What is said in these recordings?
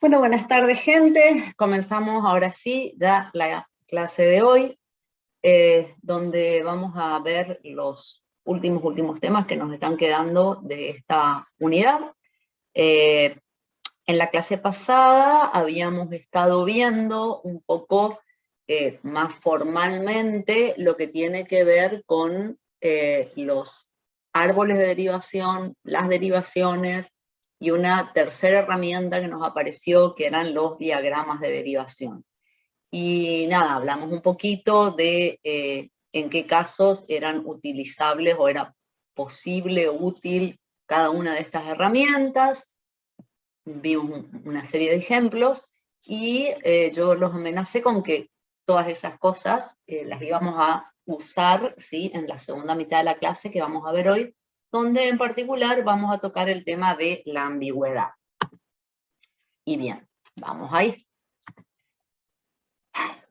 Bueno, buenas tardes, gente. Comenzamos ahora sí ya la clase de hoy, donde vamos a ver los últimos temas que nos están quedando de esta unidad. En la clase pasada habíamos estado viendo un poco más formalmente lo que tiene que ver con los árboles de derivación, las derivaciones, y una tercera herramienta que nos apareció, que eran los diagramas de derivación. Y nada, hablamos un poquito de en qué casos eran utilizables o era posible o útil cada una de estas herramientas. Vimos una serie de ejemplos y yo los amenacé con que todas esas cosas las íbamos a usar, ¿sí?, en la segunda mitad de la clase que vamos a ver hoy, donde en particular vamos a tocar el tema de la ambigüedad. Y bien, vamos ahí.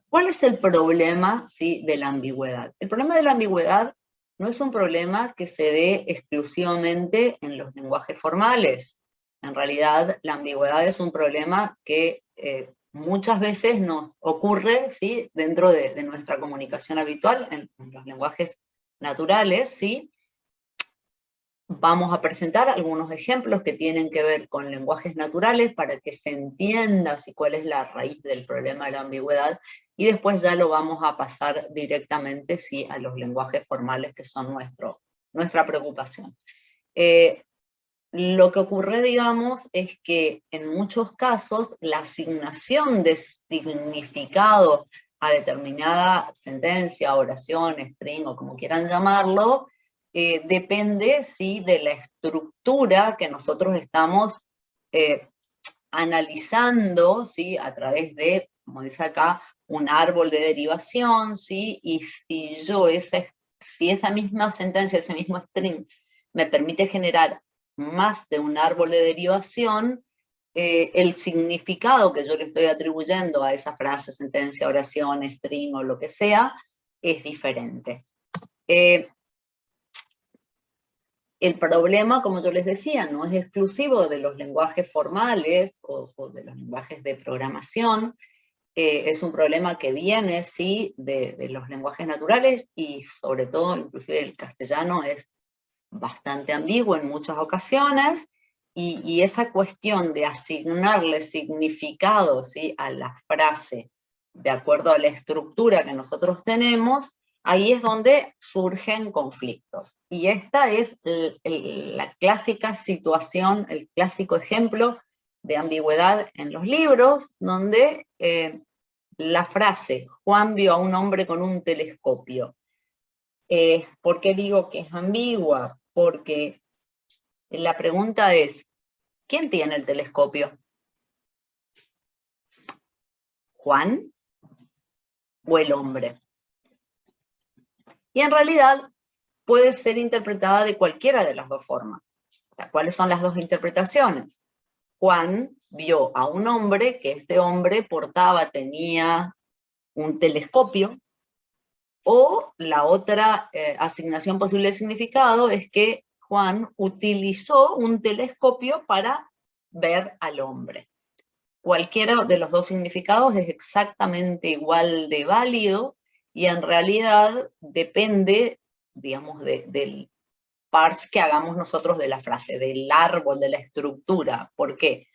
¿Cuál es el problema, sí, de la ambigüedad? El problema de la ambigüedad no es un problema que se dé exclusivamente en los lenguajes formales. En realidad, la ambigüedad es un problema que muchas veces nos ocurre, ¿sí?, dentro de nuestra comunicación habitual, en los lenguajes naturales, ¿sí? Vamos a presentar algunos ejemplos que tienen que ver con lenguajes naturales para que se entienda cuál es la raíz del problema de la ambigüedad, y después ya lo vamos a pasar directamente, ¿sí?, a los lenguajes formales, que son nuestra preocupación. Lo que ocurre, digamos, es que en muchos casos la asignación de significado a determinada sentencia, oración, string o como quieran llamarlo, depende, ¿sí?, de la estructura que nosotros estamos analizando, ¿sí?, a través de, como dice acá, un árbol de derivación, ¿sí? Y si esa misma sentencia, ese mismo string, me permite generar más de un árbol de derivación, el significado que yo le estoy atribuyendo a esa frase, sentencia, oración, string o lo que sea, es diferente. El problema, como yo les decía, no es exclusivo de los lenguajes formales o de los lenguajes de programación. Es un problema que viene, sí, de los lenguajes naturales, y sobre todo, inclusive el castellano es bastante ambiguo en muchas ocasiones, y esa cuestión de asignarle significado, ¿sí?, a la frase de acuerdo a la estructura que nosotros tenemos, ahí es donde surgen conflictos. Y esta es la clásica situación, el clásico ejemplo de ambigüedad en los libros, donde la frase, Juan vio a un hombre con un telescopio. ¿Por qué digo que es ambigua? Porque la pregunta es, ¿quién tiene el telescopio? ¿Juan o el hombre? Y en realidad puede ser interpretada de cualquiera de las dos formas. O sea, ¿cuáles son las dos interpretaciones? Juan vio a un hombre, que este hombre tenía un telescopio, o la otra asignación posible de significado es que Juan utilizó un telescopio para ver al hombre. Cualquiera de los dos significados es exactamente igual de válido, y en realidad depende, digamos, del parse que hagamos nosotros de la frase, del árbol, de la estructura. ¿Por qué?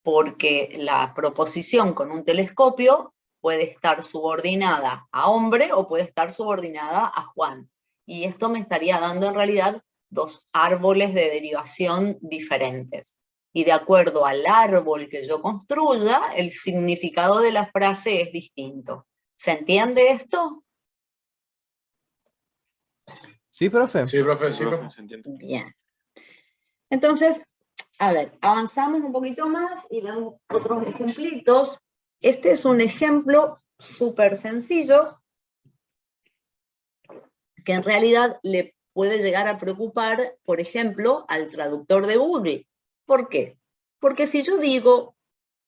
Porque la proposición con un telescopio puede estar subordinada a hombre o puede estar subordinada a Juan. Y esto me estaría dando en realidad dos árboles de derivación diferentes. Y de acuerdo al árbol que yo construya, el significado de la frase es distinto. ¿Se entiende esto? Sí, profe. Sí, profe, sí, profe, se entiende. Bien. Entonces, a ver, avanzamos un poquito más y vemos otros ejemplitos. Este es un ejemplo súper sencillo que en realidad le puede llegar a preocupar, por ejemplo, al traductor de Google. ¿Por qué? Porque si yo digo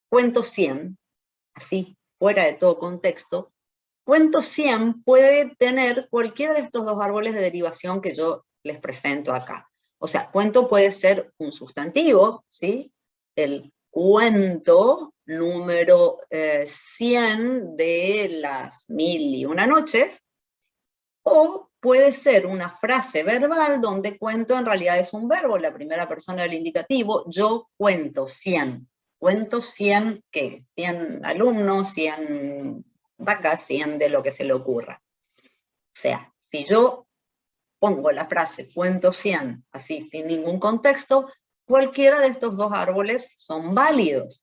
cuento 100, así, fuera de todo contexto, cuento 100 puede tener cualquiera de estos dos árboles de derivación que yo les presento acá. O sea, cuento puede ser un sustantivo, ¿sí? El cuento número 100 de las 1001 noches, o puede ser una frase verbal donde cuento en realidad es un verbo, la primera persona del indicativo, yo cuento 100. ¿Cuento 100 qué? 100 alumnos, 100 vacas, 100 de lo que se le ocurra. O sea, si yo pongo la frase cuento 100, así sin ningún contexto, cualquiera de estos dos árboles son válidos.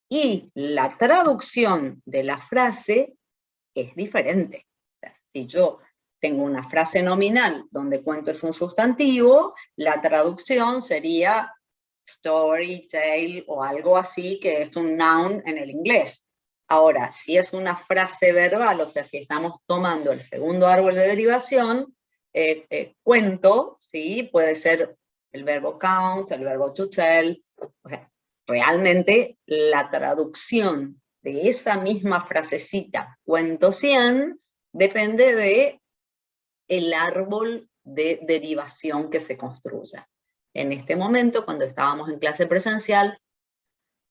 Y la traducción de la frase es diferente. O sea, si yo tengo una frase nominal donde cuento es un sustantivo, la traducción sería story, tale o algo así, que es un noun en el inglés. Ahora, si es una frase verbal, o sea, si estamos tomando el segundo árbol de derivación, cuento, ¿sí? Puede ser el verbo count, el verbo to tell. O sea, realmente la traducción de esa misma frasecita, cuento 100, depende de el árbol de derivación que se construya. En este momento, cuando estábamos en clase presencial,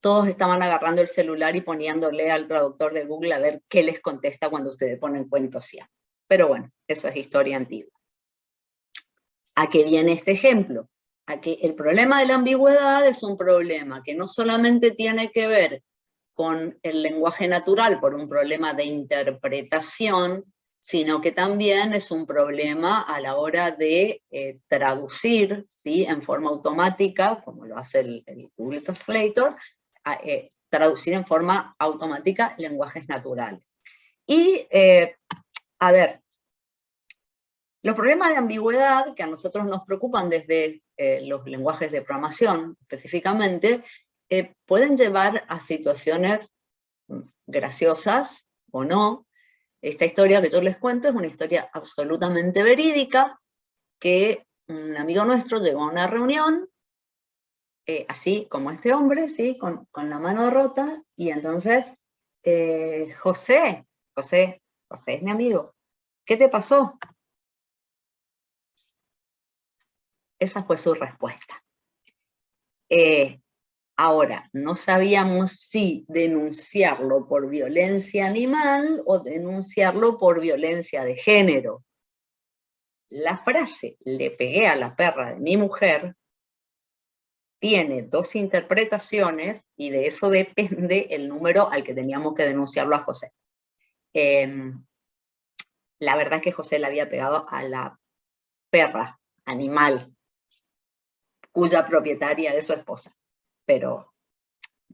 todos estaban agarrando el celular y poniéndole al traductor de Google a ver qué les contesta cuando ustedes ponen cuento 100. Pero bueno, eso es historia antigua. ¿A qué viene este ejemplo? A que el problema de la ambigüedad es un problema que no solamente tiene que ver con el lenguaje natural por un problema de interpretación, sino que también es un problema a la hora de traducir, ¿sí? En forma automática, como lo hace el Google Translator, traducir en forma automática lenguajes naturales. Y, a ver, los problemas de ambigüedad que a nosotros nos preocupan desde los lenguajes de programación específicamente, pueden llevar a situaciones graciosas o no. Esta historia que yo les cuento es una historia absolutamente verídica, que un amigo nuestro llegó a una reunión, así como este hombre, ¿sí? con la mano rota, y entonces, José es mi amigo, ¿qué te pasó? Esa fue su respuesta. Ahora, no sabíamos si denunciarlo por violencia animal o denunciarlo por violencia de género. La frase, le pegué a la perra de mi mujer, tiene dos interpretaciones y de eso depende el número al que teníamos que denunciarlo a José. La verdad es que José le había pegado a la perra, animal, cuya propietaria es su esposa, pero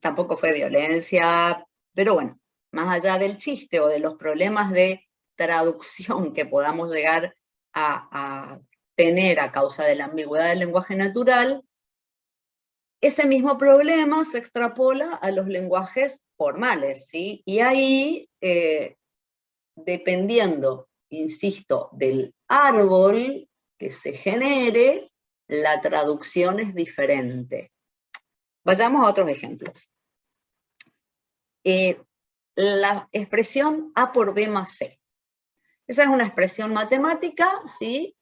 tampoco fue violencia, pero bueno, más allá del chiste o de los problemas de traducción que podamos llegar a tener a causa de la ambigüedad del lenguaje natural, ese mismo problema se extrapola a los lenguajes formales, ¿sí? Y ahí, dependiendo, insisto, del árbol que se genere, la traducción es diferente. Vayamos a otros ejemplos. La expresión A por B más C. Esa es una expresión matemática, ¿sí?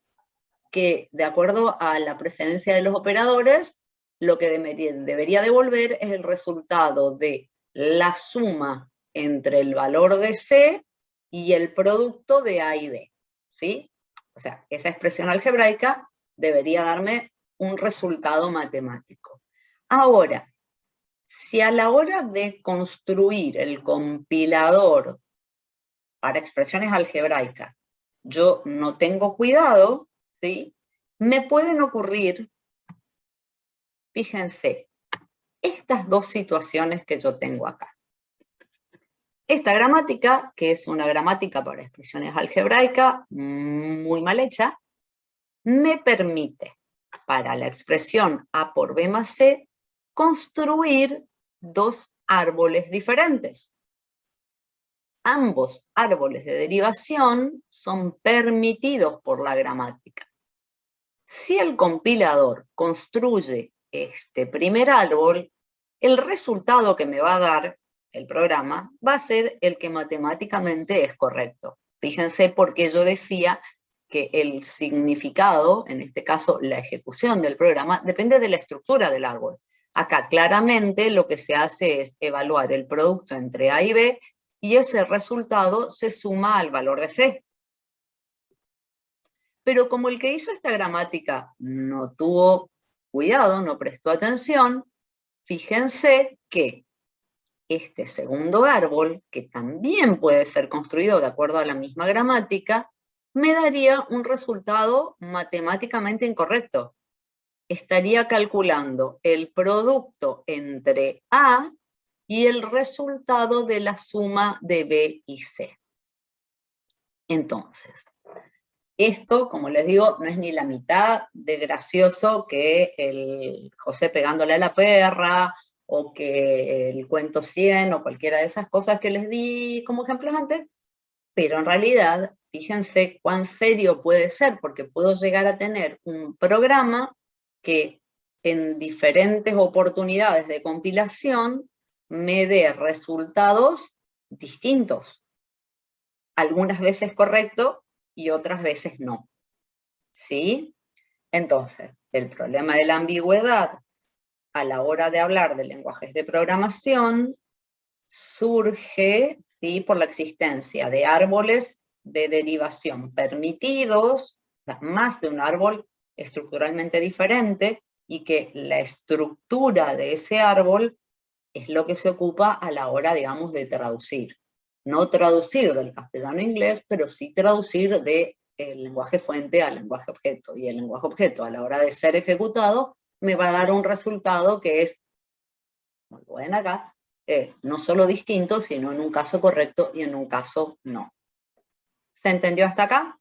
Que de acuerdo a la precedencia de los operadores, lo que debería devolver es el resultado de la suma entre el valor de C y el producto de A y B, ¿sí? O sea, esa expresión algebraica debería darme un resultado matemático. Ahora, si a la hora de construir el compilador para expresiones algebraicas yo no tengo cuidado, ¿sí? Me pueden ocurrir, fíjense, estas dos situaciones que yo tengo acá. Esta gramática, que es una gramática para expresiones algebraicas muy mal hecha, me permite, para la expresión A por B más C, construir dos árboles diferentes. Ambos árboles de derivación son permitidos por la gramática. Si el compilador construye este primer árbol, el resultado que me va a dar el programa va a ser el que matemáticamente es correcto. Fíjense porque yo decía que el significado, en este caso la ejecución del programa, depende de la estructura del árbol. Acá claramente lo que se hace es evaluar el producto entre A y B, y ese resultado se suma al valor de C. Pero como el que hizo esta gramática no tuvo cuidado, no prestó atención, fíjense que este segundo árbol, que también puede ser construido de acuerdo a la misma gramática, me daría un resultado matemáticamente incorrecto. Estaría calculando el producto entre A y el resultado de la suma de B y C. Entonces, esto, como les digo, no es ni la mitad de gracioso que el José pegándole a la perra, o que el cuento 100, o cualquiera de esas cosas que les di como ejemplos antes, pero en realidad, fíjense cuán serio puede ser, porque puedo llegar a tener un programa que en diferentes oportunidades de compilación me dé resultados distintos. Algunas veces correcto y otras veces no. ¿Sí? Entonces, el problema de la ambigüedad a la hora de hablar de lenguajes de programación surge, ¿sí?, por la existencia de árboles de derivación permitidos, más de un árbol estructuralmente diferente, y que la estructura de ese árbol es lo que se ocupa a la hora, digamos, de traducir. No traducir del castellano a inglés, pero sí traducir del lenguaje fuente al lenguaje objeto. Y el lenguaje objeto, a la hora de ser ejecutado, me va a dar un resultado que es, como lo ven acá, no solo distinto, sino en un caso correcto y en un caso no. ¿Se entendió hasta acá?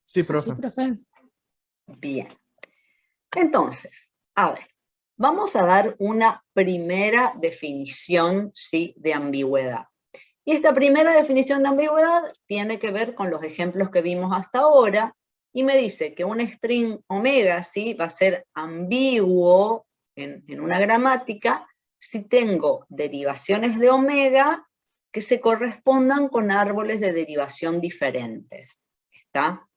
Sí, profe. Sí, profe. Bien. Entonces, a ver, vamos a dar una primera definición, ¿sí?, de ambigüedad. Y esta primera definición de ambigüedad tiene que ver con los ejemplos que vimos hasta ahora, y me dice que un string omega, ¿sí?, va a ser ambiguo en una gramática si tengo derivaciones de omega que se correspondan con árboles de derivación diferentes. ¿Está?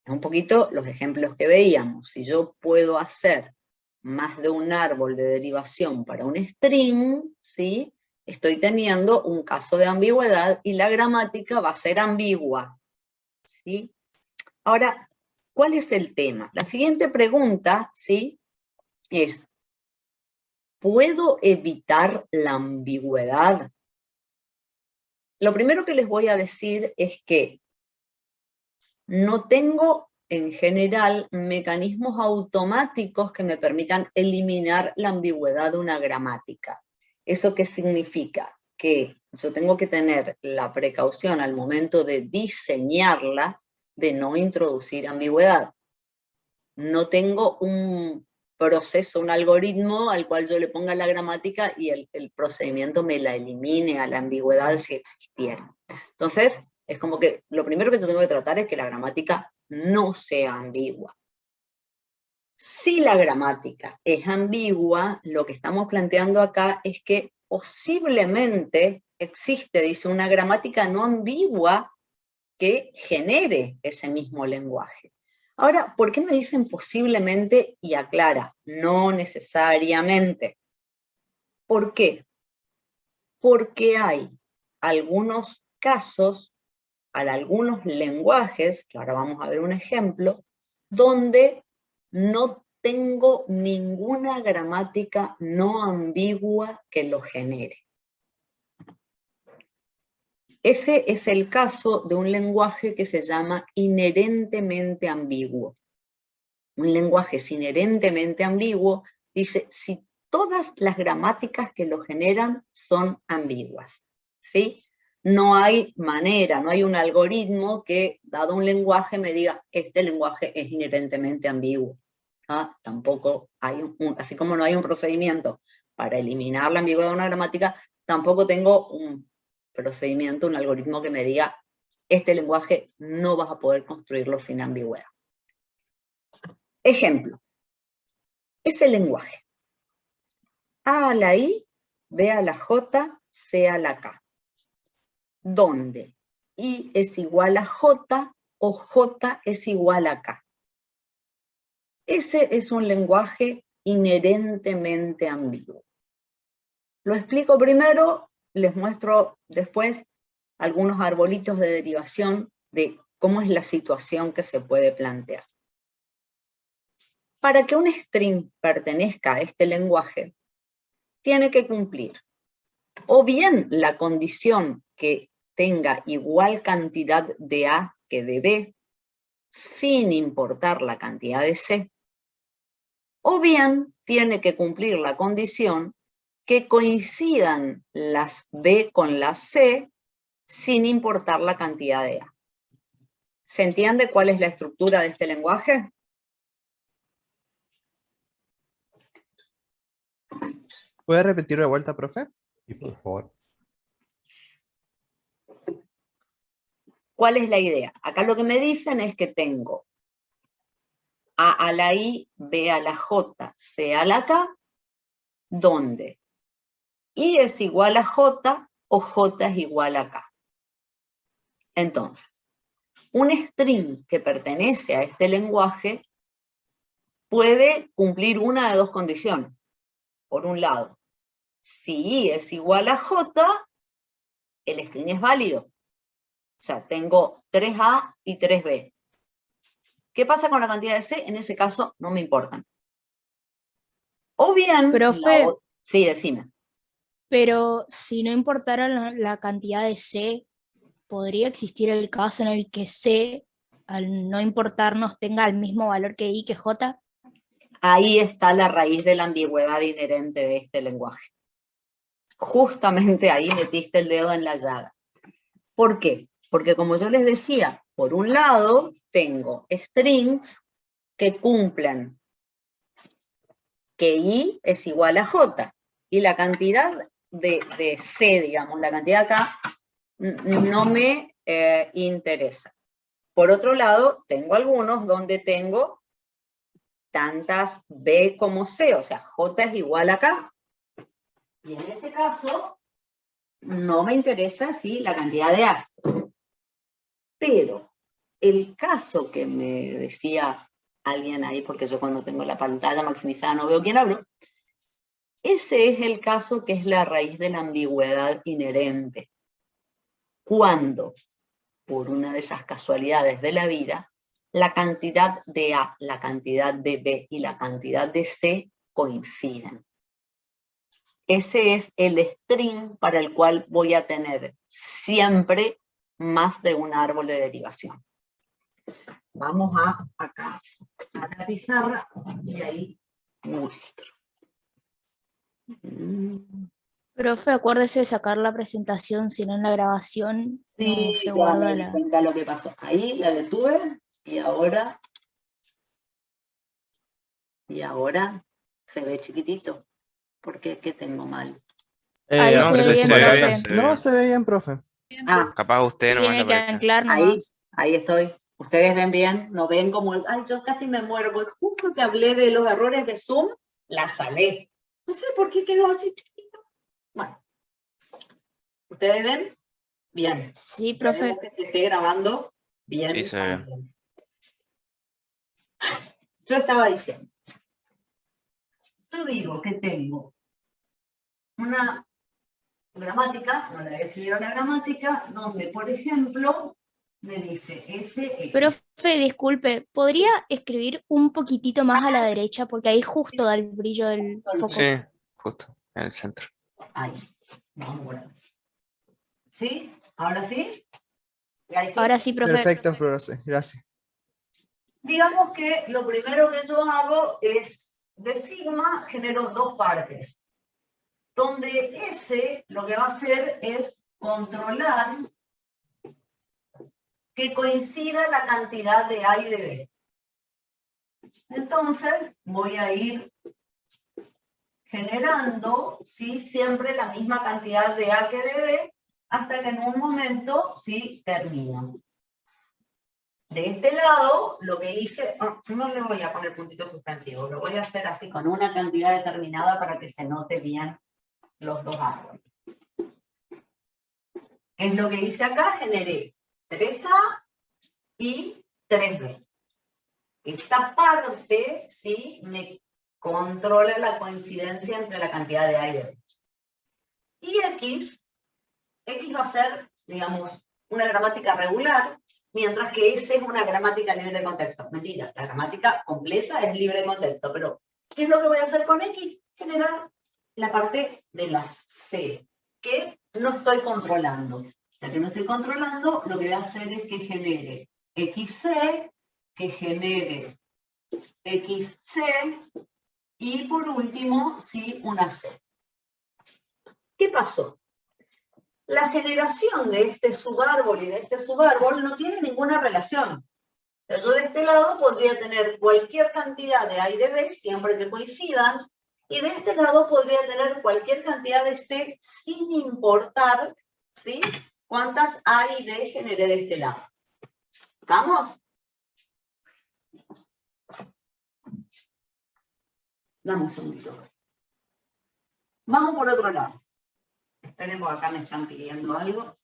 Un poquito los ejemplos que veíamos. Si yo puedo hacer más de un árbol de derivación para un string, ¿sí?, estoy teniendo un caso de ambigüedad y la gramática va a ser ambigua, ¿sí? Ahora, ¿cuál es el tema? La siguiente pregunta, ¿sí?, es, ¿puedo evitar la ambigüedad? Lo primero que les voy a decir es que no tengo en general mecanismos automáticos que me permitan eliminar la ambigüedad de una gramática. ¿Eso qué significa? Que yo tengo que tener la precaución al momento de diseñarla de no introducir ambigüedad. No tengo un proceso, un algoritmo al cual yo le ponga la gramática y el procedimiento me la elimine a la ambigüedad si existiera. Entonces, es como que lo primero que yo tengo que tratar es que la gramática no sea ambigua. Si la gramática es ambigua, lo que estamos planteando acá es que posiblemente existe, dice, una gramática no ambigua que genere ese mismo lenguaje. Ahora, ¿por qué me dicen posiblemente y aclara? No necesariamente. ¿Por qué? Porque hay algunos casos, algunos lenguajes, que ahora vamos a ver un ejemplo, donde no tengo ninguna gramática no ambigua que lo genere. Ese es el caso de un lenguaje que se llama inherentemente ambiguo. Un lenguaje es inherentemente ambiguo, dice, si todas las gramáticas que lo generan son ambiguas, ¿sí? No hay manera, no hay un algoritmo que, dado un lenguaje, me diga, este lenguaje es inherentemente ambiguo. ¿Ah? Tampoco hay así como no hay un procedimiento para eliminar la ambigüedad de una gramática, tampoco tengo un procedimiento, un algoritmo que me diga, este lenguaje no vas a poder construirlo sin ambigüedad. Ejemplo, ese lenguaje. A a la I, B a la J, C a la K. Donde I es igual a J o J es igual a K. Ese es un lenguaje inherentemente ambiguo. Lo explico primero, les muestro después algunos arbolitos de derivación de cómo es la situación que se puede plantear. Para que un string pertenezca a este lenguaje, tiene que cumplir o bien la condición que tenga igual cantidad de A que de B, sin importar la cantidad de C, o bien tiene que cumplir la condición que coincidan las B con las C, sin importar la cantidad de A. ¿Se entiende cuál es la estructura de este lenguaje? ¿Puede repetirlo de vuelta, profe? Sí, por favor. ¿Cuál es la idea? Acá lo que me dicen es que tengo A a la I, B a la J, C a la K, donde I es igual a J o J es igual a K. Entonces, un string que pertenece a este lenguaje puede cumplir una de dos condiciones. Por un lado, si I es igual a J, el string es válido. O sea, tengo 3A y 3B. ¿Qué pasa con la cantidad de C? En ese caso, no me importan. O bien... Profe, sí, decime. pero si no importara la cantidad de C, ¿podría existir el caso en el que C, al no importarnos, tenga el mismo valor que I que J? Ahí está la raíz de la ambigüedad inherente de este lenguaje. Justamente ahí metiste el dedo en la llaga. ¿Por qué? Porque como yo les decía, por un lado tengo strings que cumplen que I es igual a J, y la cantidad de C, digamos, la cantidad acá, no me interesa. Por otro lado, tengo algunos donde tengo tantas B como C, o sea, J es igual a K. Y en ese caso, no me interesa si la cantidad de A. Pero el caso que me decía alguien ahí, porque yo cuando tengo la pantalla maximizada no veo quién hablo, ese es el caso que es la raíz de la ambigüedad inherente. Cuando, por una de esas casualidades de la vida, la cantidad de A, la cantidad de B y la cantidad de C coinciden. Ese es el string para el cual voy a tener siempre más de un árbol de derivación. Vamos acá a la pizarra y ahí muestro. Profe, acuérdese de sacar la presentación, si no en la grabación Sí, no se ya guarda me di cuenta lo que pasó. Ahí la detuve y ahora se ve chiquitito. ¿Por qué? ¿Qué tengo mal? Ahí No, se ve bien, se ve profe. bien, se ve No, bien. se ve bien, profe. Ah, Capaz usted nomás le Tiene que aparece. anclar ahí, nomás. ahí estoy. ¿Ustedes ven bien? ¿No ven como el... Ay, yo casi me muero, porque justo que hablé de los errores de Zoom, la salé. No sé por qué quedó así chiquito. Bueno, ¿ustedes ven? Bien. Sí, Esperemos profe. que se esté grabando bien. Sí, se ve. También. Yo estaba diciendo, yo digo que tengo una gramática, no la he escrito la gramática, donde, por ejemplo, me dice SX. Profe, disculpe, ¿podría escribir un poquitito más a la derecha? Porque ahí justo da el brillo del foco. Sí, justo, en el centro. Ahí. Vamos por ahí. ¿Sí? ¿Ahora sí? ¿Y ahí sí? Ahora sí, profe. Perfecto, profe. Gracias. Digamos que lo primero que yo hago es, de sigma genero dos partes, donde S lo que va a hacer es controlar que coincida la cantidad de A y de B. Entonces voy a ir generando, ¿sí?, siempre la misma cantidad de A que de B, hasta que en un momento, ¿sí?, termina. De este lado, lo que hice, no le voy a poner puntito suspensivo, lo voy a hacer así con una cantidad determinada para que se note bien los dos árboles. Es lo que hice acá, generé 3A y 3B. Esta parte, ¿sí? Me controla la coincidencia entre la cantidad de A y de B. Y X va a ser, digamos, una gramática regular, mientras que S es una gramática libre de contexto. Mentira, la gramática completa es libre de contexto, pero ¿qué es lo que voy a hacer con X? Generar la parte de las C, que no estoy controlando. Ya que no estoy controlando, lo que voy a hacer es que genere XC, que genere XC, y por último, sí, una C. ¿Qué pasó? La generación de este subárbol y de este subárbol no tiene ninguna relación. O sea, yo de este lado podría tener cualquier cantidad de A y de B, siempre que coincidan, y de este lado podría tener cualquier cantidad de C sin importar, ¿sí?, cuántas A y B generé de este lado. ¿Estamos? Dame un segundito. Vamos por otro lado. Esperemos, acá me están pidiendo algo.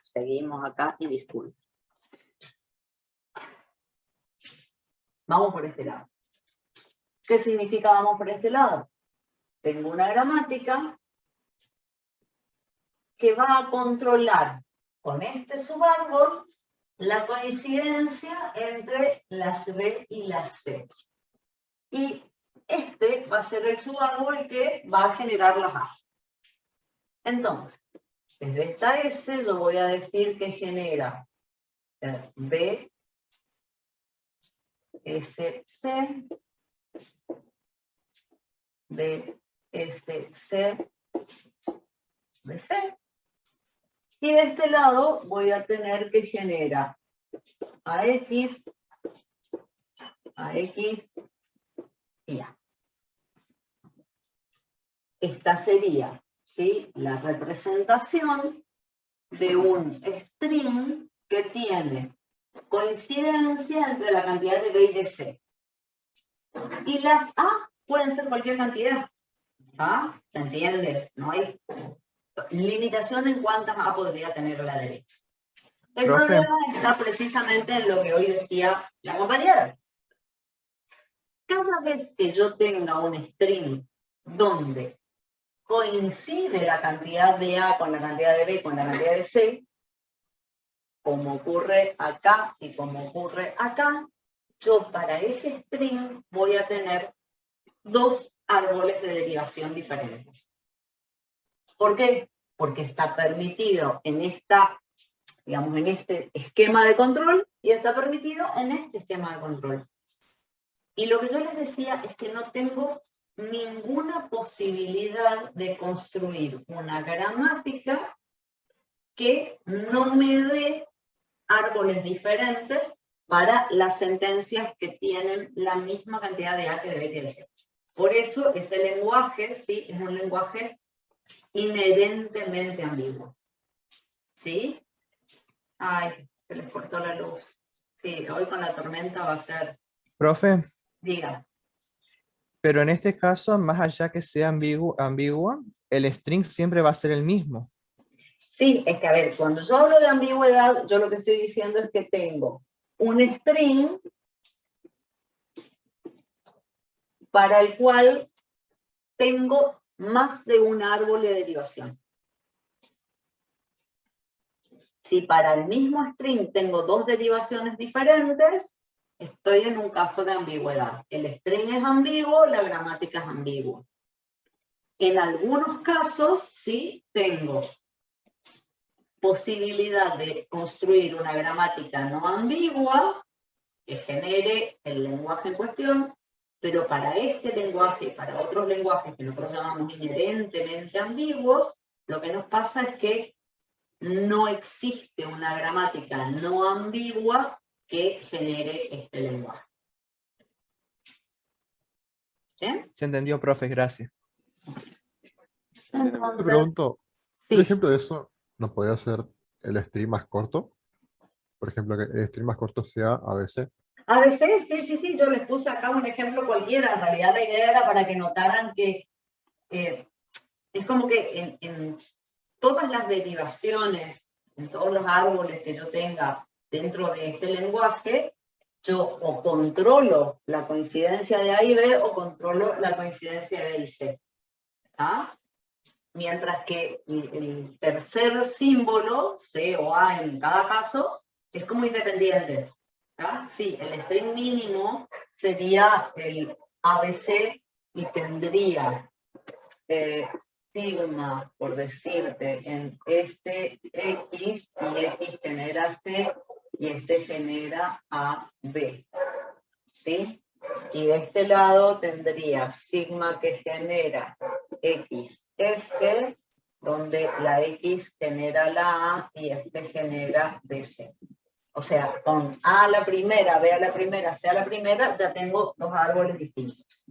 Seguimos acá y disculpen. Vamos por este lado. ¿Qué significa vamos por este lado? Tengo una gramática que va a controlar con este subárbol la coincidencia entre las B y las C. Y este va a ser el subárbol que va a generar las A. Entonces, desde esta S yo voy a decir que genera B, S, C, B, S, C, B, C. Y de este lado voy a tener que genera AX y A. Esta sería, ¿sí?, la representación de un string que tiene coincidencia entre la cantidad de B y de C. Y las A pueden ser cualquier cantidad. ¿Ah? ¿Se entiende? No hay limitación en cuántas A podría tener a la derecha. El Profe. problema está precisamente en lo que hoy decía la compañera. Cada vez que yo tenga un string donde coincide la cantidad de A con la cantidad de B con la cantidad de C, como ocurre acá y como ocurre acá, yo para ese string voy a tener dos árboles de derivación diferentes. ¿Por qué? Porque está permitido en esta, digamos, en este esquema de control y está permitido en este esquema de control. Y lo que yo les decía es que no tengo ninguna posibilidad de construir una gramática que no me dé árboles diferentes para las sentencias que tienen la misma cantidad de A que de B que de C. Por eso ese lenguaje, ¿sí?, es un lenguaje inherentemente ambiguo. ¿Sí? Ay, se les cortó la luz. Sí, hoy con la tormenta va a ser... Profe, Diga. pero en este caso, más allá que sea ambigua, el string siempre va a ser el mismo. Sí, es que a ver, cuando yo hablo de ambigüedad, yo lo que estoy diciendo es que tengo un string para el cual tengo más de un árbol de derivación. Si para el mismo string tengo dos derivaciones diferentes, estoy en un caso de ambigüedad. El string es ambiguo, la gramática es ambigua. En algunos casos, sí, tengo posibilidad de construir una gramática no ambigua que genere el lenguaje en cuestión, pero para este lenguaje y para otros lenguajes que nosotros llamamos inherentemente ambiguos, lo que nos pasa es que no existe una gramática no ambigua que genere este lenguaje. ¿Sí? Se entendió, profe, gracias. Te Entonces, pregunto, un sí. ejemplo de eso nos podría ser el stream más corto. Por ejemplo, que el stream más corto sea ABC. A veces, sí, yo les puse acá un ejemplo cualquiera. En realidad la idea era para que notaran que es como que en todas las derivaciones en todos los árboles que yo tenga dentro de este lenguaje, yo o controlo la coincidencia de A y B o controlo la coincidencia de B y C. ¿Ah? Mientras que el tercer símbolo, C o A en cada caso, es como independiente. ¿Ah? Sí, el string mínimo sería el ABC y tendría sigma, por decirte, en este X, y X genera C, y este genera AB. ¿Sí? Y de este lado tendría sigma que genera XS, donde la X genera la A y este genera BC. O sea, con A a la primera, B a la primera, C a la primera, ya tengo dos árboles distintos.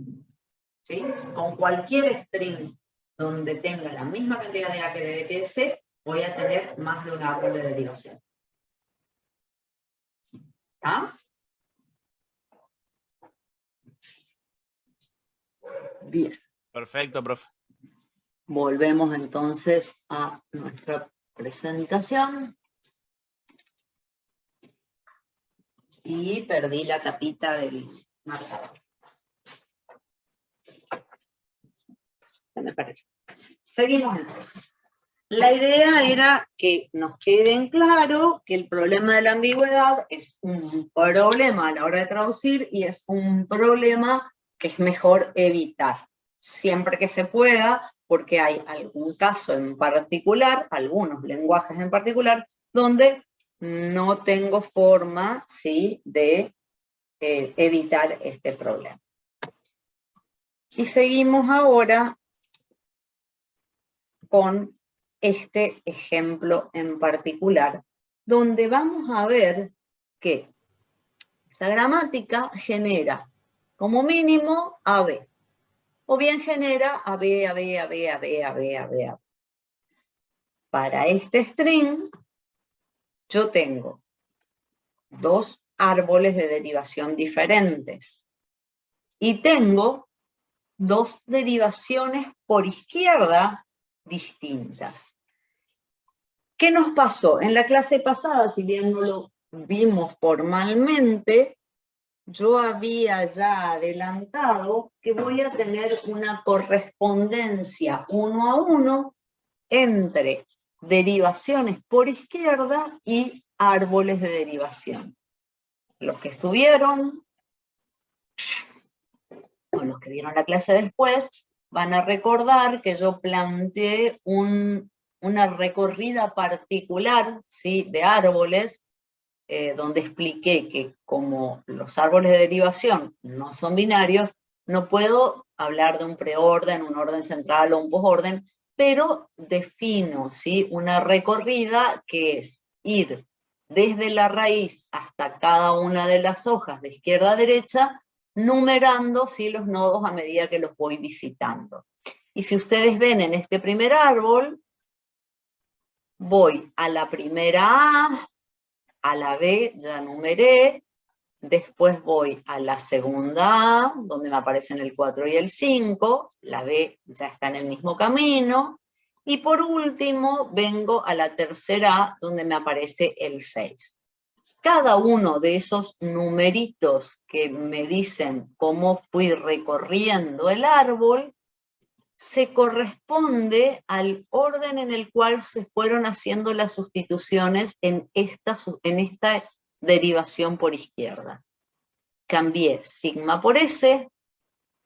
¿Sí? Con cualquier string donde tenga la misma cantidad de A que de B que de C, voy a tener más de un árbol de derivación. ¿Ah? Bien. Perfecto, profe. Volvemos entonces a nuestra presentación. Y perdí la tapita del marcador. Se me perdió. Seguimos entonces. La idea era que nos quede en claro que el problema de la ambigüedad es un problema a la hora de traducir y es un problema que es mejor evitar, siempre que se pueda, porque hay algún caso en particular, algunos lenguajes en particular, donde no tengo forma, ¿sí?, de evitar este problema. Y seguimos ahora con este ejemplo en particular, donde vamos a ver que la gramática genera como mínimo AB, o bien genera AB, AB, AB, AB, AB, AB, AB. Para este string, yo tengo dos árboles de derivación diferentes, y tengo dos derivaciones por izquierda distintas. ¿Qué nos pasó? En la clase pasada, si bien no lo vimos formalmente, yo había ya adelantado que voy a tener una correspondencia 1 a 1 entre derivaciones por izquierda y árboles de derivación. Los que estuvieron, o los que vieron la clase después, van a recordar que yo planteé una recorrida particular, ¿sí?, de árboles, donde expliqué que como los árboles de derivación no son binarios, no puedo hablar de un preorden, un orden central o un posorden, pero defino, ¿sí?, una recorrida que es ir desde la raíz hasta cada una de las hojas de izquierda a derecha, numerando, ¿sí?, los nodos a medida que los voy visitando. Y si ustedes ven en este primer árbol, voy a la primera A la B ya numeré, después voy a la segunda A, donde me aparecen el 4 y el 5, la B ya está en el mismo camino, y por último vengo a la tercera A, donde me aparece el 6. Cada uno de esos numeritos que me dicen cómo fui recorriendo el árbol, se corresponde al orden en el cual se fueron haciendo las sustituciones en esta derivación por izquierda. Cambié sigma por S,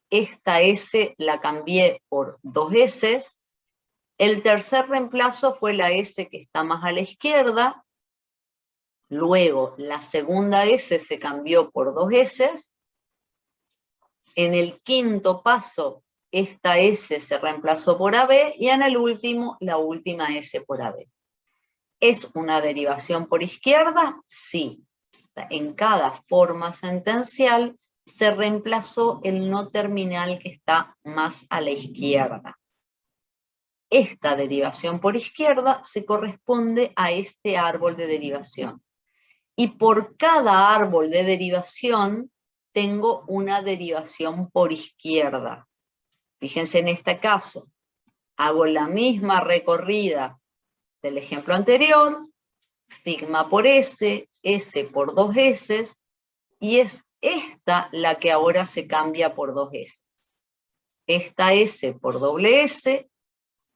esta S la cambié por dos S, el tercer reemplazo fue la S que está más a la izquierda, luego la segunda S se cambió por dos S, en el quinto paso esta S se reemplazó por AB, y en el último, la última S por AB. ¿Es una derivación por izquierda? Sí. En cada forma sentencial se reemplazó el no terminal que está más a la izquierda. Esta derivación por izquierda se corresponde a este árbol de derivación. Y por cada árbol de derivación tengo una derivación por izquierda. Fíjense en este caso, hago la misma recorrida del ejemplo anterior, sigma por S, S por 2S, y es esta la que ahora se cambia por 2S. Esta S por doble S,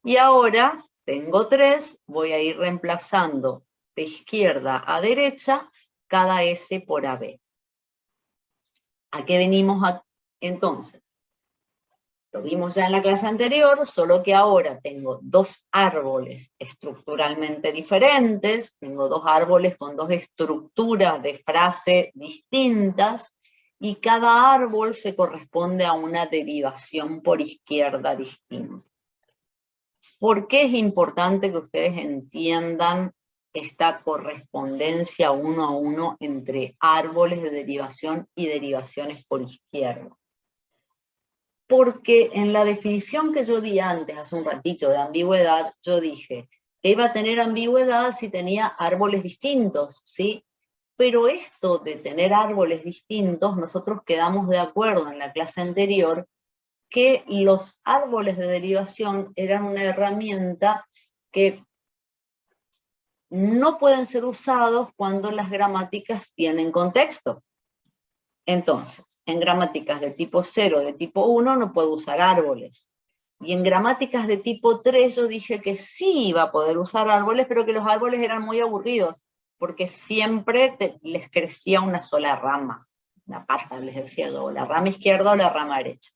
y ahora tengo 3, voy a ir reemplazando de izquierda a derecha cada S por AB. ¿A qué venimos entonces? Lo vimos ya en la clase anterior, solo que ahora tengo dos árboles estructuralmente diferentes, tengo dos árboles con dos estructuras de frase distintas, y cada árbol se corresponde a una derivación por izquierda distinta. ¿Por qué es importante que ustedes entiendan esta correspondencia 1 a 1 entre árboles de derivación y derivaciones por izquierda? Porque en la definición que yo di antes, hace un ratito, de ambigüedad, yo dije que iba a tener ambigüedad si tenía árboles distintos, ¿sí? Pero esto de tener árboles distintos, nosotros quedamos de acuerdo en la clase anterior que los árboles de derivación eran una herramienta que no pueden ser usados cuando las gramáticas tienen contexto. Entonces, en gramáticas de tipo 0, de tipo 1, no puedo usar árboles. Y en gramáticas de tipo 3 yo dije que sí iba a poder usar árboles, pero que los árboles eran muy aburridos, porque siempre les crecía una sola rama. La pata, les decía yo, la rama izquierda o la rama derecha.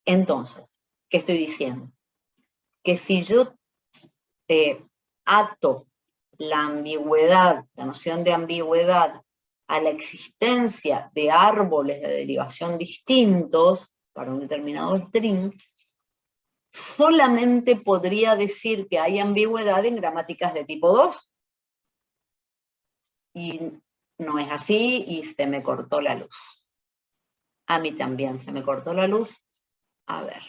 Entonces, ¿qué estoy diciendo? Que si yo ato la ambigüedad, la noción de ambigüedad, a la existencia de árboles de derivación distintos para un determinado string, solamente podría decir que hay ambigüedad en gramáticas de tipo 2. Y no es así, y se me cortó la luz. A mí también se me cortó la luz. A ver.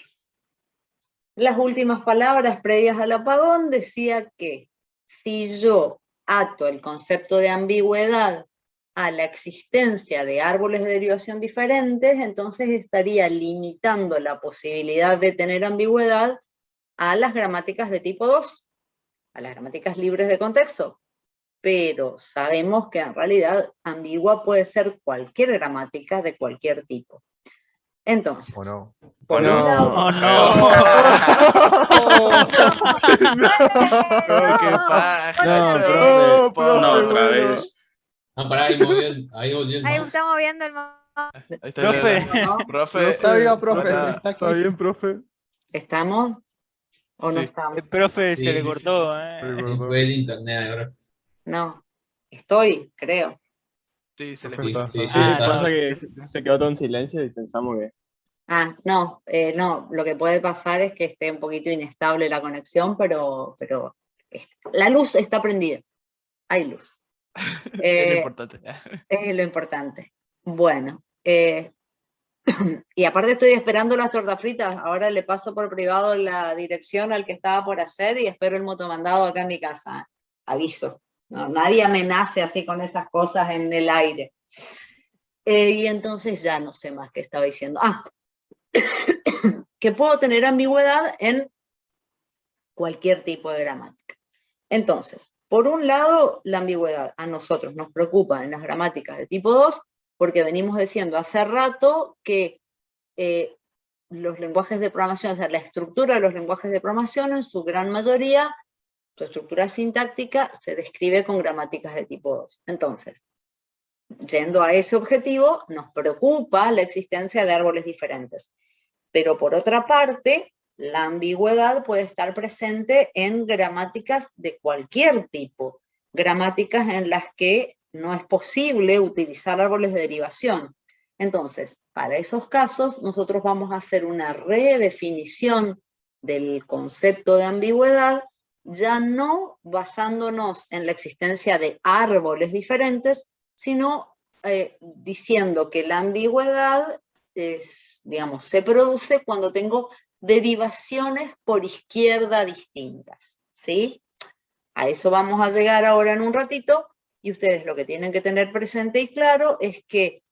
Las últimas palabras previas al apagón decía que si yo ato el concepto de ambigüedad a la existencia de árboles de derivación diferentes, entonces estaría limitando la posibilidad de tener ambigüedad a las gramáticas de tipo 2, a las gramáticas libres de contexto. Pero sabemos que en realidad ambigua puede ser cualquier gramática de cualquier tipo. Entonces, ¿O no? por No, un lado... ¡Oh, No, qué paja, No, chavo. profe. profe, No, otra bueno. vez. Ah, pará, ahí movió, ahí volvió el Ahí mouse. está moviendo el mouse. Ahí está Profe. Nela. Profe. Está bien, profe, Hola. está aquí. ¿Está bien, profe? ¿Estamos o no Sí. estamos? El profe Sí, se le sí, cortó, Sí, Sí, perdón. fue el internet ahora. No, estoy, creo. Sí, se le Profe, escucha. Sí, sí, Ah, está. pasa que se quedó todo en silencio y pensamos que... Ah, no, no, lo que puede pasar es que esté un poquito inestable la conexión, pero la luz está prendida, hay luz. Es lo importante. Es lo importante. Bueno, y aparte estoy esperando las tortas fritas, ahora le paso por privado la dirección al que estaba por hacer y espero el motomandado acá en mi casa. Aviso, no, nadie amenace así con esas cosas en el aire. Y entonces ya no sé más qué estaba diciendo. Ah, que puedo tener ambigüedad en cualquier tipo de gramática. Entonces, por un lado, la ambigüedad a nosotros nos preocupa en las gramáticas de tipo 2, porque venimos diciendo hace rato que los lenguajes de programación, o sea, la estructura de los lenguajes de programación, en su gran mayoría, su estructura sintáctica se describe con gramáticas de tipo 2. Entonces, yendo a ese objetivo, nos preocupa la existencia de árboles diferentes. Pero por otra parte, la ambigüedad puede estar presente en gramáticas de cualquier tipo, gramáticas en las que no es posible utilizar árboles de derivación. Entonces, para esos casos, nosotros vamos a hacer una redefinición del concepto de ambigüedad, ya no basándonos en la existencia de árboles diferentes, sino diciendo que la ambigüedad digamos, se produce cuando tengo derivaciones por izquierda distintas, ¿sí? A eso vamos a llegar ahora en un ratito, y ustedes lo que tienen que tener presente y claro es que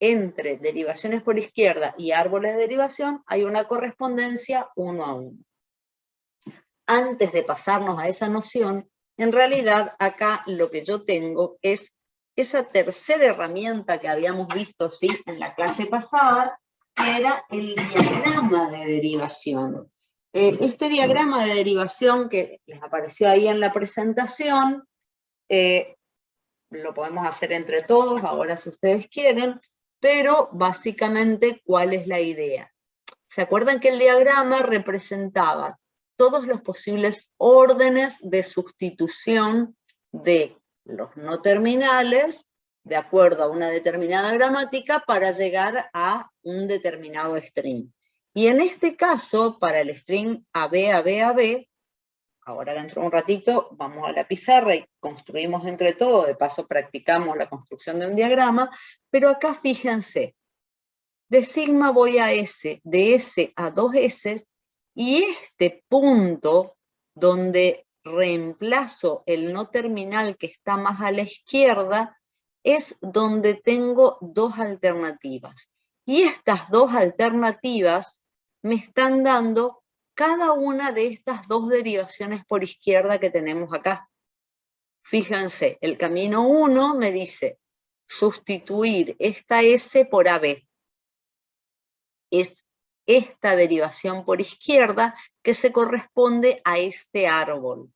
entre derivaciones por izquierda y árboles de derivación hay una correspondencia 1 a 1. Antes de pasarnos a esa noción, En realidad, acá lo que yo tengo es esa tercera herramienta que habíamos visto, ¿sí?, en la clase pasada, que era el diagrama de derivación. Este diagrama de derivación que les apareció ahí en la presentación, lo podemos hacer entre todos, ahora si ustedes quieren, pero básicamente, ¿cuál es la idea? ¿Se acuerdan que el diagrama representaba todos los posibles órdenes de sustitución de los no terminales de acuerdo a una determinada gramática para llegar a un determinado string? Y en este caso, para el string AB, ahora dentro de un ratito vamos a la pizarra y construimos entre todos, de paso practicamos la construcción de un diagrama, pero acá fíjense, de sigma voy a S, de S a 2S, y este punto donde reemplazo el no terminal que está más a la izquierda, es donde tengo dos alternativas. Y estas dos alternativas me están dando cada una de estas dos derivaciones por izquierda que tenemos acá. Fíjense, el camino 1 me dice sustituir esta S por AB. Es esta derivación por izquierda que se corresponde a este árbol.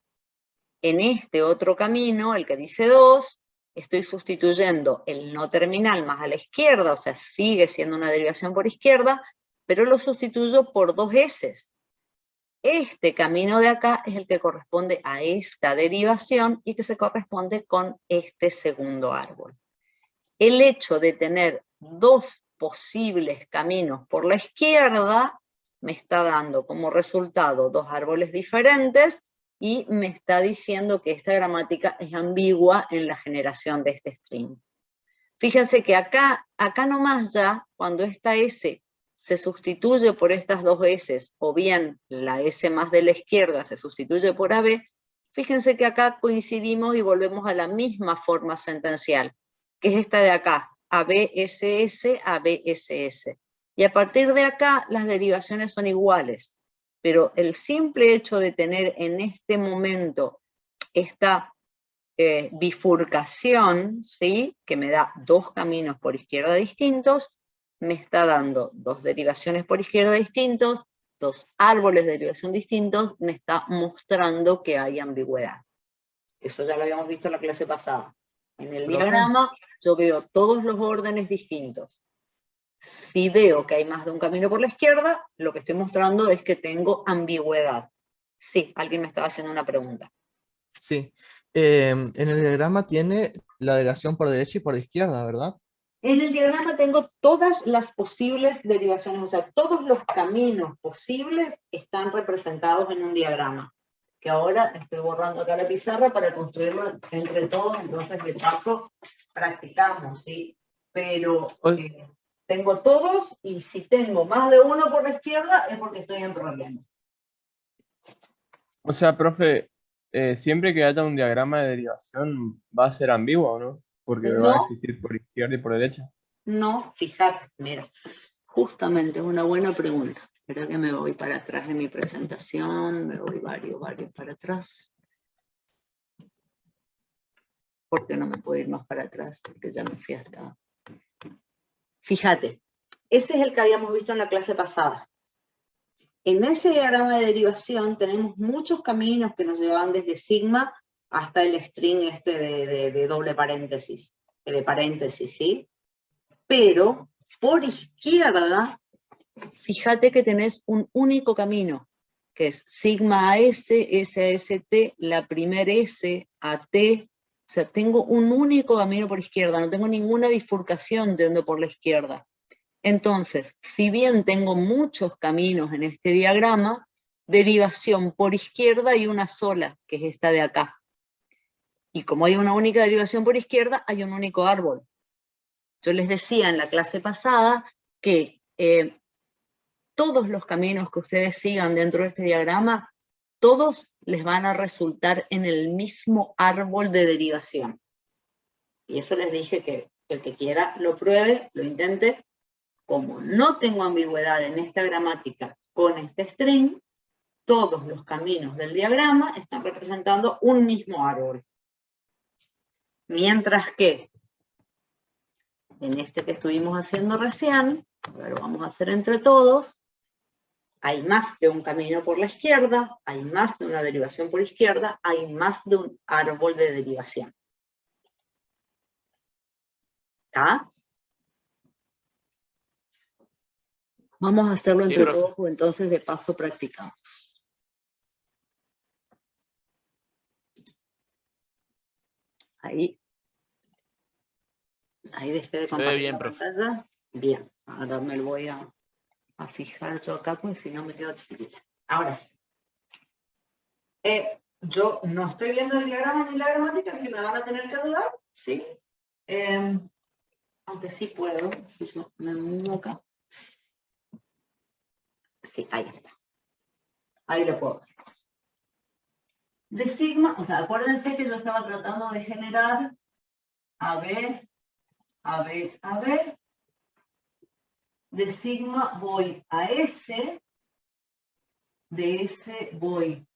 En este otro camino, el que dice 2, estoy sustituyendo el no terminal más a la izquierda, o sea, sigue siendo una derivación por izquierda, pero lo sustituyo por 2 S. Este camino de acá es el que corresponde a esta derivación y que se corresponde con este segundo árbol. El hecho de tener dos posibles caminos por la izquierda me está dando como resultado dos árboles diferentes y me está diciendo que esta gramática es ambigua en la generación de este string. Fíjense que acá nomás ya, cuando esta S se sustituye por estas dos S, o bien la S más de la izquierda se sustituye por AB, fíjense que acá coincidimos y volvemos a la misma forma sentencial, que es esta de acá, ABSS, ABSS. Y a partir de acá las derivaciones son iguales, pero el simple hecho de tener en este momento esta bifurcación, ¿sí?, que me da dos caminos por izquierda distintos, me está dando dos derivaciones por izquierda distintos, dos árboles de derivación distintos, me está mostrando que hay ambigüedad. Eso ya lo habíamos visto en la clase pasada. En el diagrama yo veo todos los órdenes distintos. Si veo que hay más de un camino por la izquierda, lo que estoy mostrando es que tengo ambigüedad. Sí, alguien me estaba haciendo una pregunta. Sí. En el diagrama tiene la derivación por derecha y por izquierda, ¿verdad? En el diagrama tengo todas las posibles derivaciones, o sea, todos los caminos posibles están representados en un diagrama. Que ahora estoy borrando acá la pizarra para construirlo entre todos, entonces de paso practicamos, ¿sí? Pero tengo todos, y si tengo más de uno por la izquierda es porque estoy en problemas. O sea, profe, siempre que haya un diagrama de derivación va a ser ambiguo, ¿no? Porque va a No, existir por izquierda y por derecha. no, fíjate, mira, justamente es una buena pregunta. Espera que me voy para atrás de mi presentación, me voy varios para atrás. ¿Por qué no me puedo ir más para atrás? Porque ya me fui hasta... Fíjate, ese es el que habíamos visto en la clase pasada. En ese diagrama de derivación tenemos muchos caminos que nos llevan desde sigma hasta el string este de doble paréntesis, de paréntesis, ¿sí? Pero por izquierda, fíjate que tenés un único camino, que es sigma a S, S a ST, la primera S a T. O sea, tengo un único camino por izquierda, no tengo ninguna bifurcación yendo por la izquierda. Entonces, si bien tengo muchos caminos en este diagrama, derivación por izquierda hay una sola, que es esta de acá. Y como hay una única derivación por izquierda, hay un único árbol. Yo les decía en la clase pasada que todos los caminos que ustedes sigan dentro de este diagrama, todos les van a resultar en el mismo árbol de derivación. Y eso les dije que el que quiera lo pruebe, lo intente. Como no tengo ambigüedad en esta gramática con este string, todos los caminos del diagrama están representando un mismo árbol. Mientras que en este que estuvimos haciendo recién, ahora lo vamos a hacer entre todos, hay más de un camino por la izquierda, hay más de una derivación por izquierda, hay más de un árbol de derivación. ¿Está? Vamos a hacerlo Sí, entre profe. todos, o entonces de paso practicamos. Ahí. Ahí dejé de Se ve compartir bien, la profe. pantalla. Bien, ahora me lo voy a fijar yo acá, porque si no me quedo chiquitita. Ahora sí. Yo no estoy viendo el diagrama ni la gramática, así que me van a tener que ayudar, ¿sí? Aunque sí puedo, si yo me muevo acá. Sí, ahí está. Ahí lo puedo ver. De sigma, o sea, acuérdense que yo estaba tratando de generar AB, AB, AB. De sigma voy a S, de S voy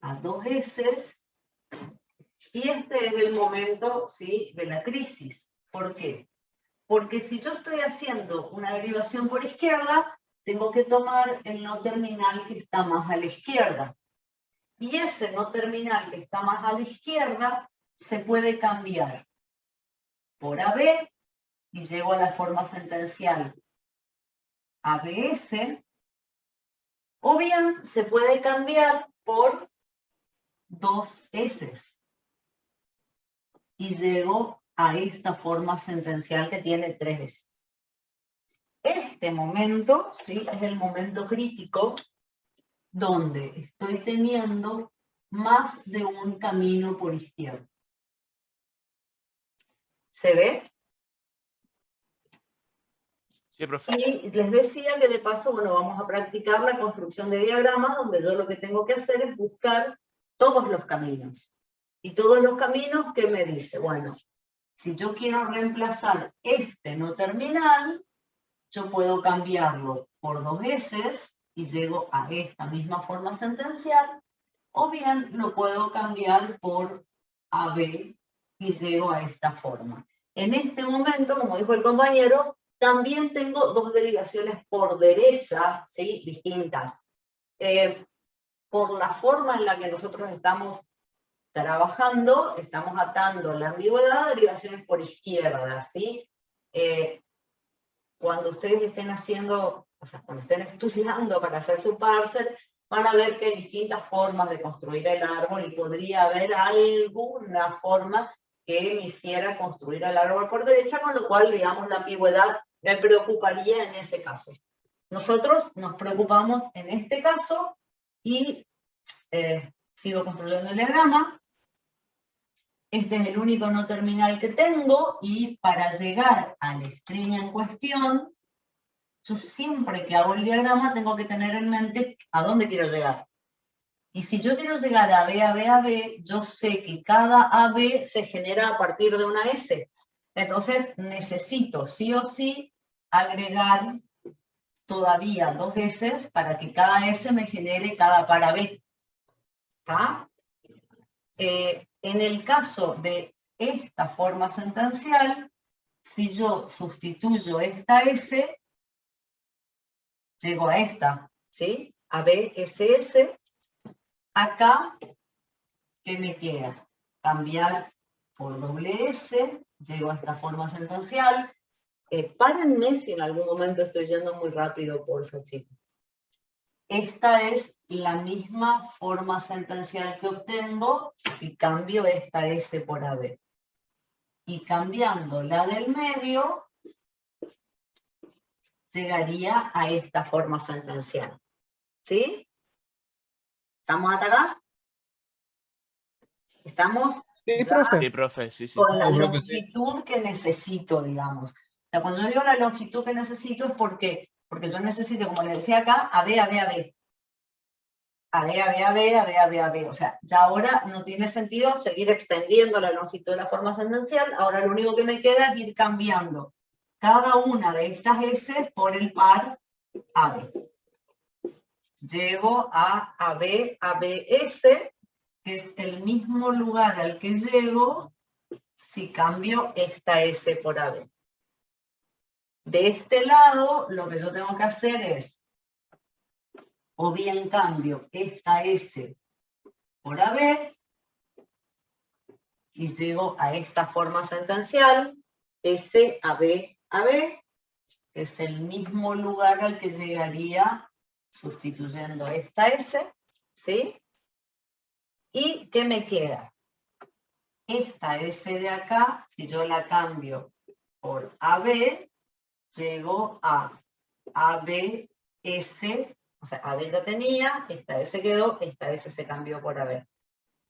a 2 S, y este es el momento, ¿sí?, de la crisis. ¿Por qué? Porque si yo estoy haciendo una derivación por izquierda, tengo que tomar el no terminal que está más a la izquierda. Y ese no terminal que está más a la izquierda se puede cambiar por AB y llego a la forma sentencial ABS, o bien se puede cambiar por 2 S y llego a esta forma sentencial que tiene 3 S. Este momento, ¿sí?, es el momento crítico donde estoy teniendo más de un camino por izquierda. ¿Se ve? Sí, profe. Y les decía que de paso, bueno, vamos a practicar la construcción de diagramas, donde yo lo que tengo que hacer es buscar todos los caminos. Y todos los caminos, ¿qué me dice? Bueno, si yo quiero reemplazar este no terminal, yo puedo cambiarlo por 2 S y llego a esta misma forma sentencial, o bien lo puedo cambiar por AB y llego a esta forma. En este momento, como dijo el compañero, también tengo 2 derivaciones por derecha, ¿sí?, distintas. Por la forma en la que nosotros estamos trabajando, estamos atando la ambigüedad a derivaciones por izquierda, ¿sí? Cuando ustedes estén haciendo, o sea, cuando estén estudiando para hacer su parser, van a ver que hay distintas formas de construir el árbol y podría haber alguna forma que me hiciera construir el árbol por derecha, con lo cual, digamos, la ambigüedad me preocuparía en ese caso. Nosotros nos preocupamos en este caso y sigo construyendo el diagrama. Este es el único no terminal que tengo, y para llegar al string en cuestión, yo siempre que hago el diagrama tengo que tener en mente a dónde quiero llegar. Y si yo quiero llegar a B, a B, a B, yo sé que cada AB se genera a partir de una S. Entonces necesito sí o sí agregar todavía 2 S para que cada S me genere cada par AB. ¿Está? En el caso de esta forma sentencial, si yo sustituyo esta S, llego a esta, ¿sí? A B, S, S. Acá, ¿qué me queda? Cambiar por doble S, llego a esta forma sentencial. Párenme si en algún momento estoy yendo muy rápido, porfa, chicos. Esta es la misma forma sentencial que obtengo si cambio esta S por AB. Y cambiando la del medio, llegaría a esta forma sentencial. ¿Sí? ¿Estamos hasta acá? ¿Estamos? Sí, ya profe. Sí, profe, sí, sí. con la Sí, profe, sí. longitud que necesito, digamos. O sea, cuando yo digo la longitud que necesito es porque yo necesito, como les decía acá, AB, AB, AB. AB, AB, AB, AB, AB, AB. O sea, ya ahora no tiene sentido seguir extendiendo la longitud de la forma sentencial. Ahora lo único que me queda es ir cambiando cada una de estas S por el par AB. llego a AB, ABS, que es el mismo lugar al que llego si cambio esta S por AB. De este lado, lo que yo tengo que hacer es, o bien cambio esta S por AB, y llego a esta forma sentencial, S, AB, AB, que es el mismo lugar al que llegaría sustituyendo esta S, ¿sí? ¿Y qué me queda? Esta S de acá, si yo la cambio por AB, llego a ABS, o sea, AB ya tenía, esta S quedó, esta S se cambió por AB,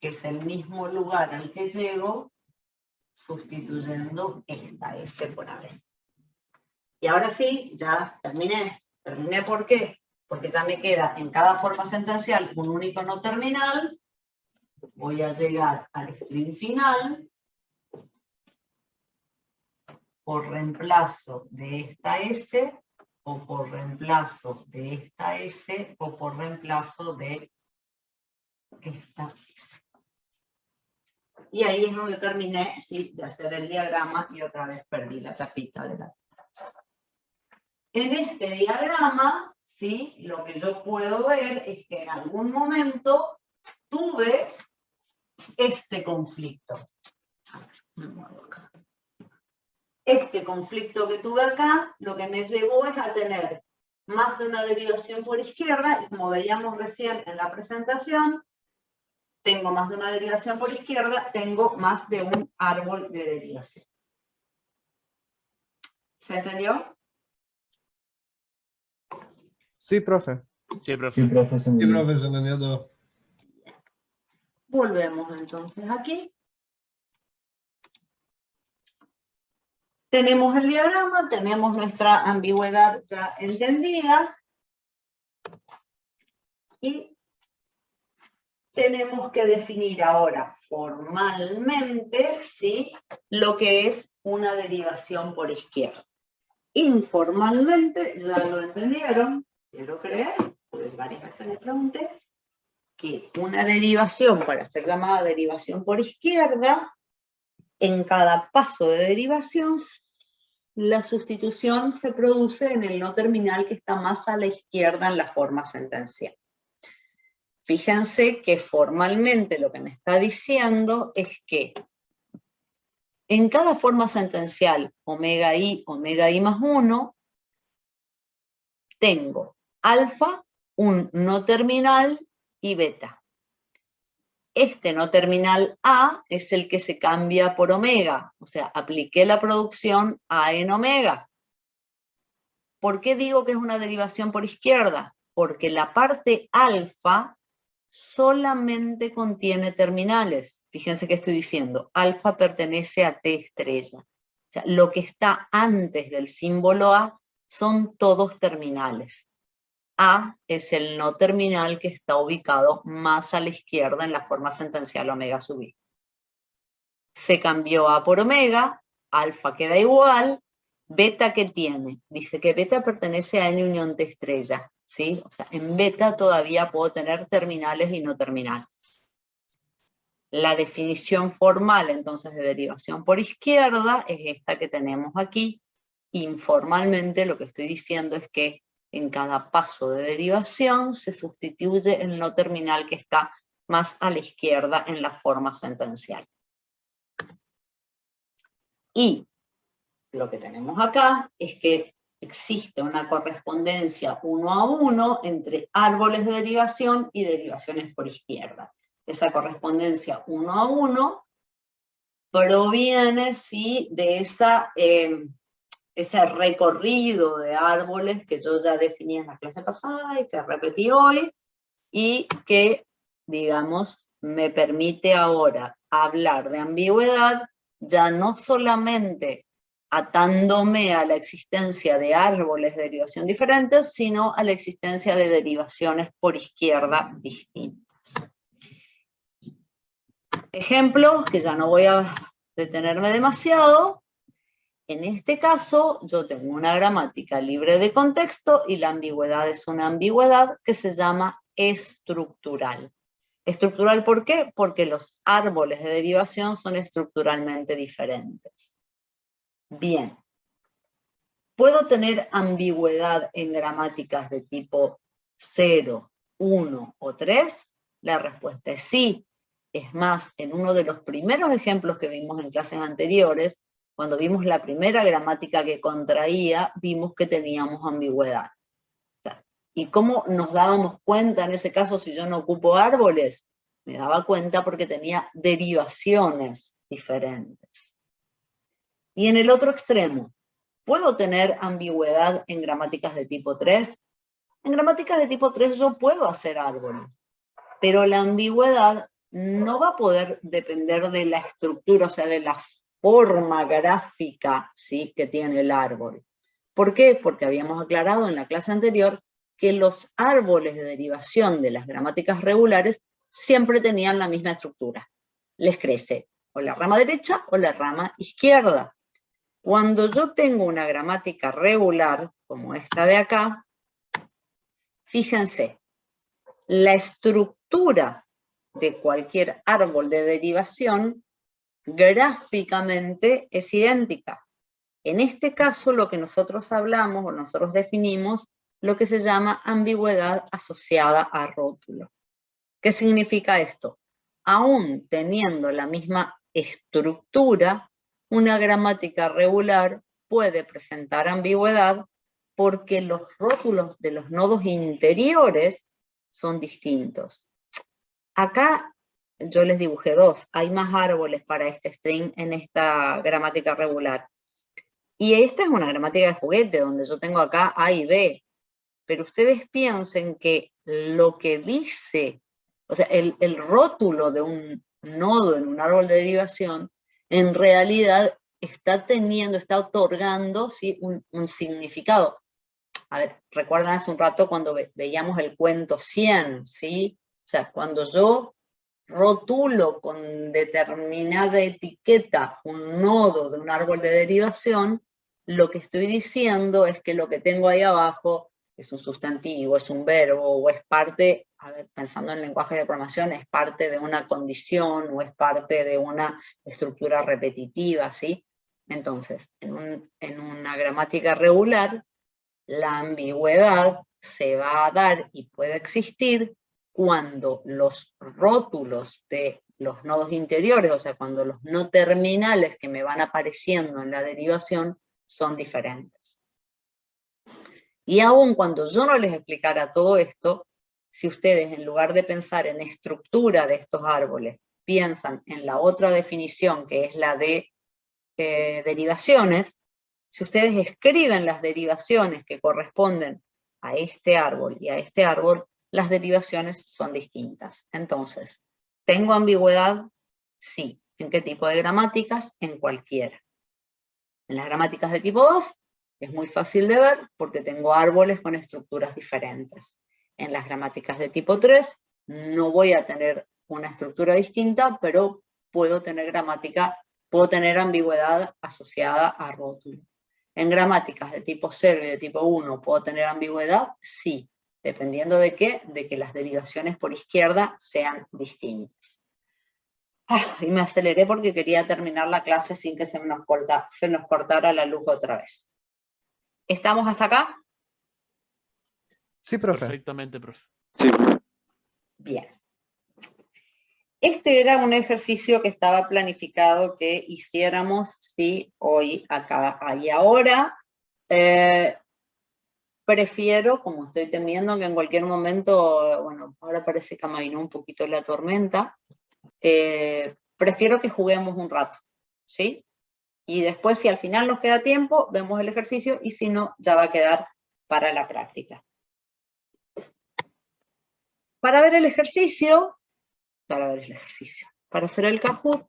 que es el mismo lugar al que llego sustituyendo esta S por AB. Y ahora sí, ya terminé. ¿Terminé por qué? Porque ya me queda en cada forma sentencial un único no terminal. Voy a llegar al string final por reemplazo de esta S, o por reemplazo de esta S, o por reemplazo de esta S. Y ahí es donde terminé, sí, de hacer el diagrama y otra vez perdí la tapita de la... En este diagrama, sí, lo que yo puedo ver es que en algún momento tuve este conflicto. A ver, me muevo acá. Este conflicto que tuve acá, lo que me llevó es a tener más de una derivación por izquierda, y como veíamos recién en la presentación, tengo más de una derivación por izquierda, tengo más de un árbol de derivación. ¿Se entendió? Sí, profe. Sí, profe. Sí, profe, se entendió todo. Volvemos entonces aquí. Tenemos el diagrama, tenemos nuestra ambigüedad ya entendida. Y tenemos que definir ahora formalmente, ¿sí?, lo que es una derivación por izquierda. Informalmente, ya lo entendieron, quiero creer, pues varias veces les pregunté, que una derivación, para ser llamada derivación por izquierda, en cada paso de derivación, la sustitución se produce en el no terminal que está más a la izquierda en la forma sentencial. Fíjense que formalmente lo que me está diciendo es que en cada forma sentencial, omega i más 1, tengo alfa, un no terminal y beta. Este no terminal A es el que se cambia por omega, o sea, apliqué la producción A en omega. ¿Por qué digo que es una derivación por izquierda? Porque la parte alfa solamente contiene terminales. Fíjense que estoy diciendo, alfa pertenece a T estrella. O sea, lo que está antes del símbolo A son todos terminales. A es el no terminal que está ubicado más a la izquierda en la forma sentencial omega sub i. Se cambió A por omega, alfa queda igual, beta ¿qué tiene? Dice que beta pertenece a N unión T estrella, ¿sí? O sea, en beta todavía puedo tener terminales y no terminales. La definición formal entonces de derivación por izquierda es esta que tenemos aquí. Informalmente lo que estoy diciendo es que en cada paso de derivación se sustituye el no terminal que está más a la izquierda en la forma sentencial. Y lo que tenemos acá es que existe una correspondencia 1 a 1 entre árboles de derivación y derivaciones por izquierda. Esa correspondencia 1 a 1 proviene, sí, de ese recorrido de árboles que yo ya definí en la clase pasada y que repetí hoy, y que, digamos, me permite ahora hablar de ambigüedad, ya no solamente atándome a la existencia de árboles de derivación diferentes, sino a la existencia de derivaciones por izquierda distintas. Ejemplos, que ya no voy a detenerme demasiado. En este caso, yo tengo una gramática libre de contexto y la ambigüedad es una ambigüedad que se llama estructural. ¿Estructural por qué? Porque los árboles de derivación son estructuralmente diferentes. Bien. ¿Puedo tener ambigüedad en gramáticas de tipo 0, 1 o 3? La respuesta es sí. Es más, en uno de los primeros ejemplos que vimos en clases anteriores, cuando vimos la primera gramática que contraía, vimos que teníamos ambigüedad. ¿Y cómo nos dábamos cuenta en ese caso si yo no ocupo árboles? Me daba cuenta porque tenía derivaciones diferentes. Y en el otro extremo, ¿puedo tener ambigüedad en gramáticas de tipo 3? En gramáticas de tipo 3 yo puedo hacer árboles, pero la ambigüedad no va a poder depender de la estructura, o sea, de la forma gráfica, ¿sí?, que tiene el árbol. ¿Por qué? Porque habíamos aclarado en la clase anterior que los árboles de derivación de las gramáticas regulares siempre tenían la misma estructura. Les crece o la rama derecha o la rama izquierda. Cuando yo tengo una gramática regular, como esta de acá, fíjense, la estructura de cualquier árbol de derivación gráficamente es idéntica. En este caso, lo que nosotros hablamos o nosotros definimos lo que se llama ambigüedad asociada a rótulo. ¿Qué significa esto? Aún teniendo la misma estructura, una gramática regular puede presentar ambigüedad porque los rótulos de los nodos interiores son distintos. Acá yo les dibujé dos, hay más árboles para este string en esta gramática regular. Y esta es una gramática de juguete, donde yo tengo acá A y B, pero ustedes piensen que lo que dice, o sea, el rótulo de un nodo en un árbol de derivación, en realidad está otorgando, ¿sí?, un significado. A ver, recuerdan hace un rato cuando veíamos el cuento 100, ¿sí? O sea, cuando yo rotulo con determinada etiqueta un nodo de un árbol de derivación, lo que estoy diciendo es que lo que tengo ahí abajo es un sustantivo, es un verbo, o es parte, a ver, pensando en lenguaje de programación, es parte de una condición, o es parte de una estructura repetitiva, ¿sí? Entonces, en una gramática regular, la ambigüedad se va a dar y puede existir cuando los rótulos de los nodos interiores, o sea, cuando los no terminales que me van apareciendo en la derivación son diferentes. Y aún cuando yo no les explicara todo esto, si ustedes en lugar de pensar en estructura de estos árboles, piensan en la otra definición que es la de derivaciones, si ustedes escriben las derivaciones que corresponden a este árbol y a este árbol, las derivaciones son distintas. Entonces, ¿tengo ambigüedad? Sí. ¿En qué tipo de gramáticas? En cualquiera. En las gramáticas de tipo 2 es muy fácil de ver porque tengo árboles con estructuras diferentes. En las gramáticas de tipo 3 no voy a tener una estructura distinta, pero puedo tener ambigüedad asociada a rótulo. En gramáticas de tipo 0 y de tipo 1, ¿puedo tener ambigüedad? Sí, dependiendo de qué, de que las derivaciones por izquierda sean distintas. Y me aceleré porque quería terminar la clase sin que se nos cortara la luz otra vez. ¿Estamos hasta acá? Sí, profe. Perfectamente, profe. Sí. Bien. Este era un ejercicio que estaba planificado que hiciéramos, sí, hoy, acá y ahora. Prefiero, como estoy temiendo que en cualquier momento, bueno, ahora parece que amainó un poquito la tormenta, prefiero que juguemos un rato, ¿sí? Y después, si al final nos queda tiempo, vemos el ejercicio, y si no, ya va a quedar para la práctica. Para ver el ejercicio, para hacer el Kahoot,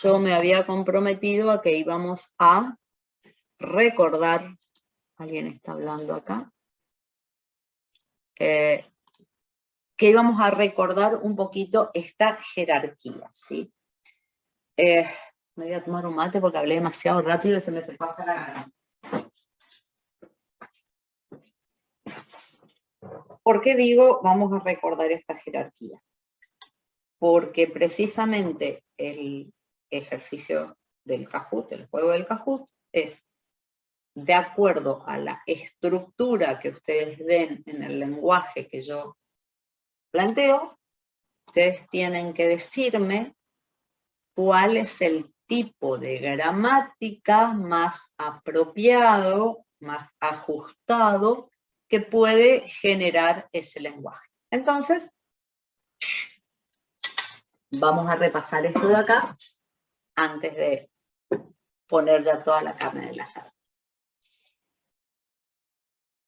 yo me había comprometido a que íbamos a recordar, alguien está hablando acá, que íbamos a recordar un poquito esta jerarquía, ¿sí? Me voy a tomar un mate porque hablé demasiado rápido y se me fue hasta la garganta. ¿Por qué digo vamos a recordar esta jerarquía? Porque precisamente el ejercicio del Kahoot, el juego del Kahoot, es de acuerdo a la estructura que ustedes ven en el lenguaje que yo planteo, ustedes tienen que decirme cuál es el tipo de gramática más apropiado, más ajustado, que puede generar ese lenguaje. Entonces, vamos a repasar esto de acá antes de poner ya toda la carne en el asador.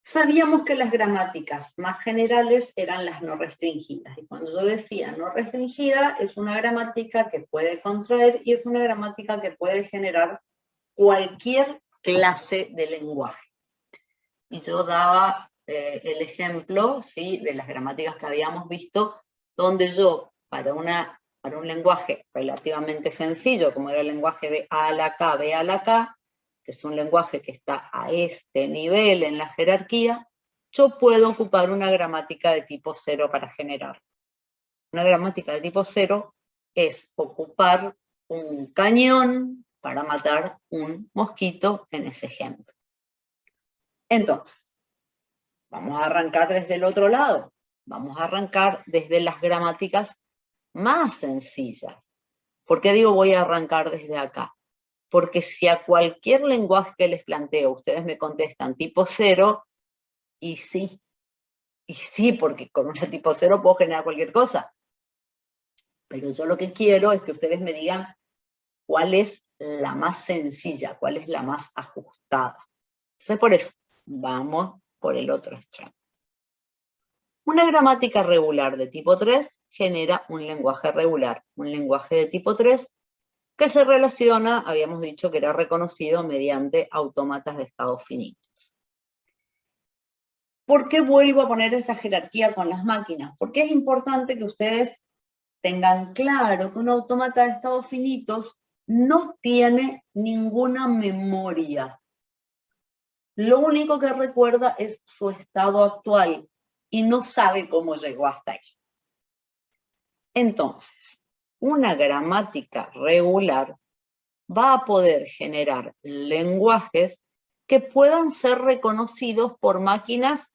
Sabíamos que las gramáticas más generales eran las no restringidas. Y cuando yo decía no restringida, es una gramática que puede contraer y es una gramática que puede generar cualquier clase de lenguaje. Y yo daba el ejemplo, ¿sí?, de las gramáticas que habíamos visto, donde yo, para un lenguaje relativamente sencillo, como era el lenguaje de A a la K, B a la K, que es un lenguaje que está a este nivel en la jerarquía, yo puedo ocupar una gramática de tipo 0 para generar. Una gramática de tipo 0 es ocupar un cañón para matar un mosquito en ese ejemplo. Entonces, vamos a arrancar desde el otro lado. Vamos a arrancar desde las gramáticas más sencillas. ¿Por qué digo voy a arrancar desde acá? Porque si a cualquier lenguaje que les planteo ustedes me contestan tipo 0, y sí, porque con una tipo 0 puedo generar cualquier cosa. Pero yo lo que quiero es que ustedes me digan cuál es la más sencilla, cuál es la más ajustada. Entonces por eso, vamos por el otro extremo. Una gramática regular de tipo 3 genera un lenguaje regular. Un lenguaje de tipo 3 que se relaciona, habíamos dicho que era reconocido mediante autómatas de estado finitos. ¿Por qué vuelvo a poner esa jerarquía con las máquinas? Porque es importante que ustedes tengan claro que un autómata de estados finitos no tiene ninguna memoria. Lo único que recuerda es su estado actual y no sabe cómo llegó hasta ahí. Entonces, una gramática regular va a poder generar lenguajes que puedan ser reconocidos por máquinas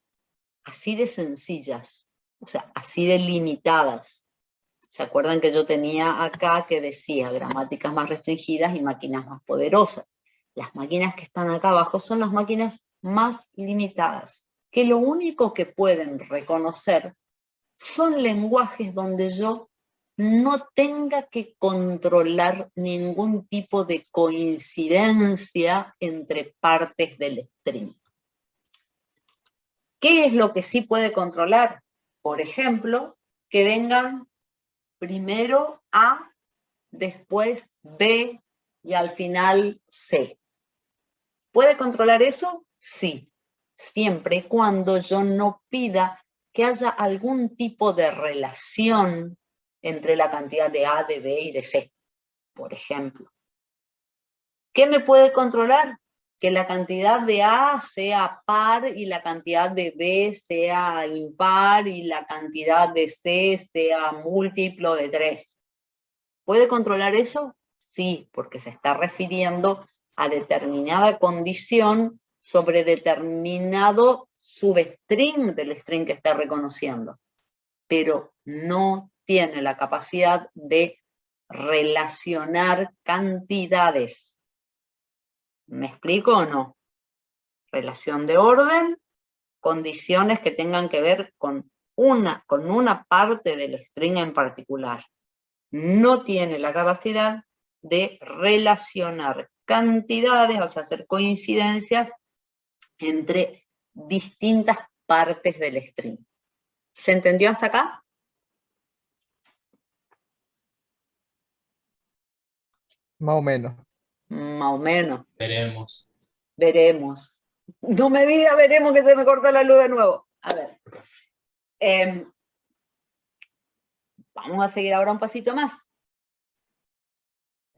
así de sencillas, o sea, así de limitadas. ¿Se acuerdan que yo tenía acá que decía gramáticas más restringidas y máquinas más poderosas? Las máquinas que están acá abajo son las máquinas más limitadas, que lo único que pueden reconocer son lenguajes donde yo no tenga que controlar ningún tipo de coincidencia entre partes del string. ¿Qué es lo que sí puede controlar? Por ejemplo, que vengan primero A, después B y al final C. ¿Puede controlar eso? Sí, siempre y cuando yo no pida que haya algún tipo de relación entre la cantidad de A, de B y de C, por ejemplo. ¿Qué me puede controlar? Que la cantidad de A sea par y la cantidad de B sea impar y la cantidad de C sea múltiplo de 3. ¿Puede controlar eso? Sí, porque se está refiriendo a determinada condición sobre determinado substring del string que está reconociendo, pero no tiene la capacidad de relacionar cantidades. ¿Me explico o no? Relación de orden, condiciones que tengan que ver con una parte del string en particular. No tiene la capacidad de relacionar cantidades, o sea, hacer coincidencias entre distintas partes del string. ¿Se entendió hasta acá? Más o menos. Más o menos. Veremos. Veremos. No me diga veremos que se me corta la luz de nuevo. A ver. Vamos a seguir ahora un pasito más.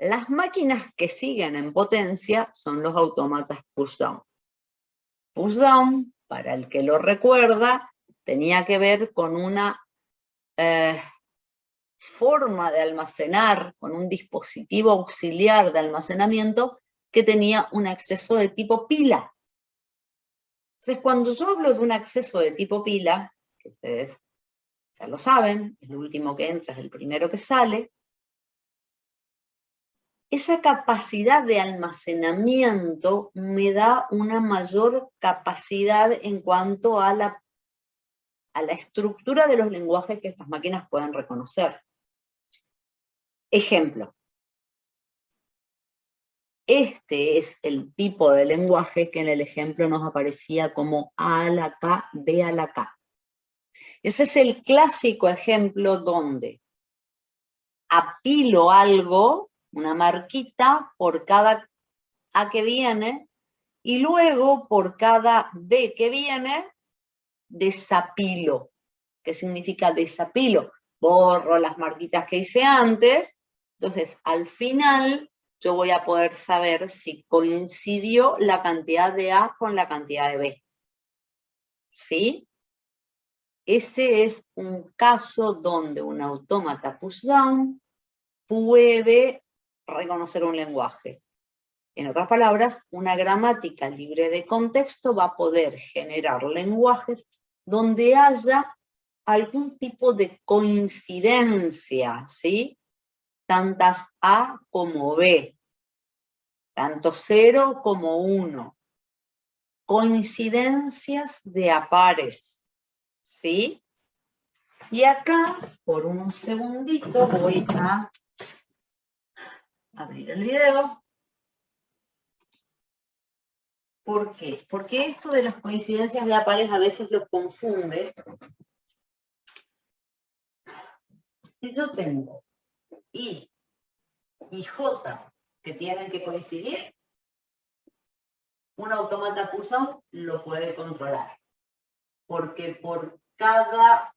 Las máquinas que siguen en potencia son los autómatas push-down. Push-down, para el que lo recuerda, tenía que ver con una forma de almacenar, con un dispositivo auxiliar de almacenamiento que tenía un acceso de tipo pila. Entonces, cuando yo hablo de un acceso de tipo pila, que ustedes ya lo saben, el último que entra es el primero que sale, esa capacidad de almacenamiento me da una mayor capacidad en cuanto a la estructura de los lenguajes que estas máquinas pueden reconocer. Ejemplo. Este es el tipo de lenguaje que en el ejemplo nos aparecía como A a la K, B a la K. Ese es el clásico ejemplo donde apilo algo, una marquita, por cada A que viene, y luego por cada B que viene, desapilo. ¿Qué significa desapilo? Borro las marquitas que hice antes, entonces al final yo voy a poder saber si coincidió la cantidad de A con la cantidad de B. ¿Sí? Ese es un caso donde un autómata pushdown puede reconocer un lenguaje. En otras palabras, una gramática libre de contexto va a poder generar lenguajes donde haya algún tipo de coincidencia, ¿sí? Tantas A como B, tanto 0 como 1. Coincidencias de a pares, ¿sí? Y acá, por un segundito, voy a abrir el video. ¿Por qué? Porque esto de las coincidencias de a pares a veces los confunde. Si yo tengo I y J que tienen que coincidir, un autómata pushdown lo puede controlar. Porque por cada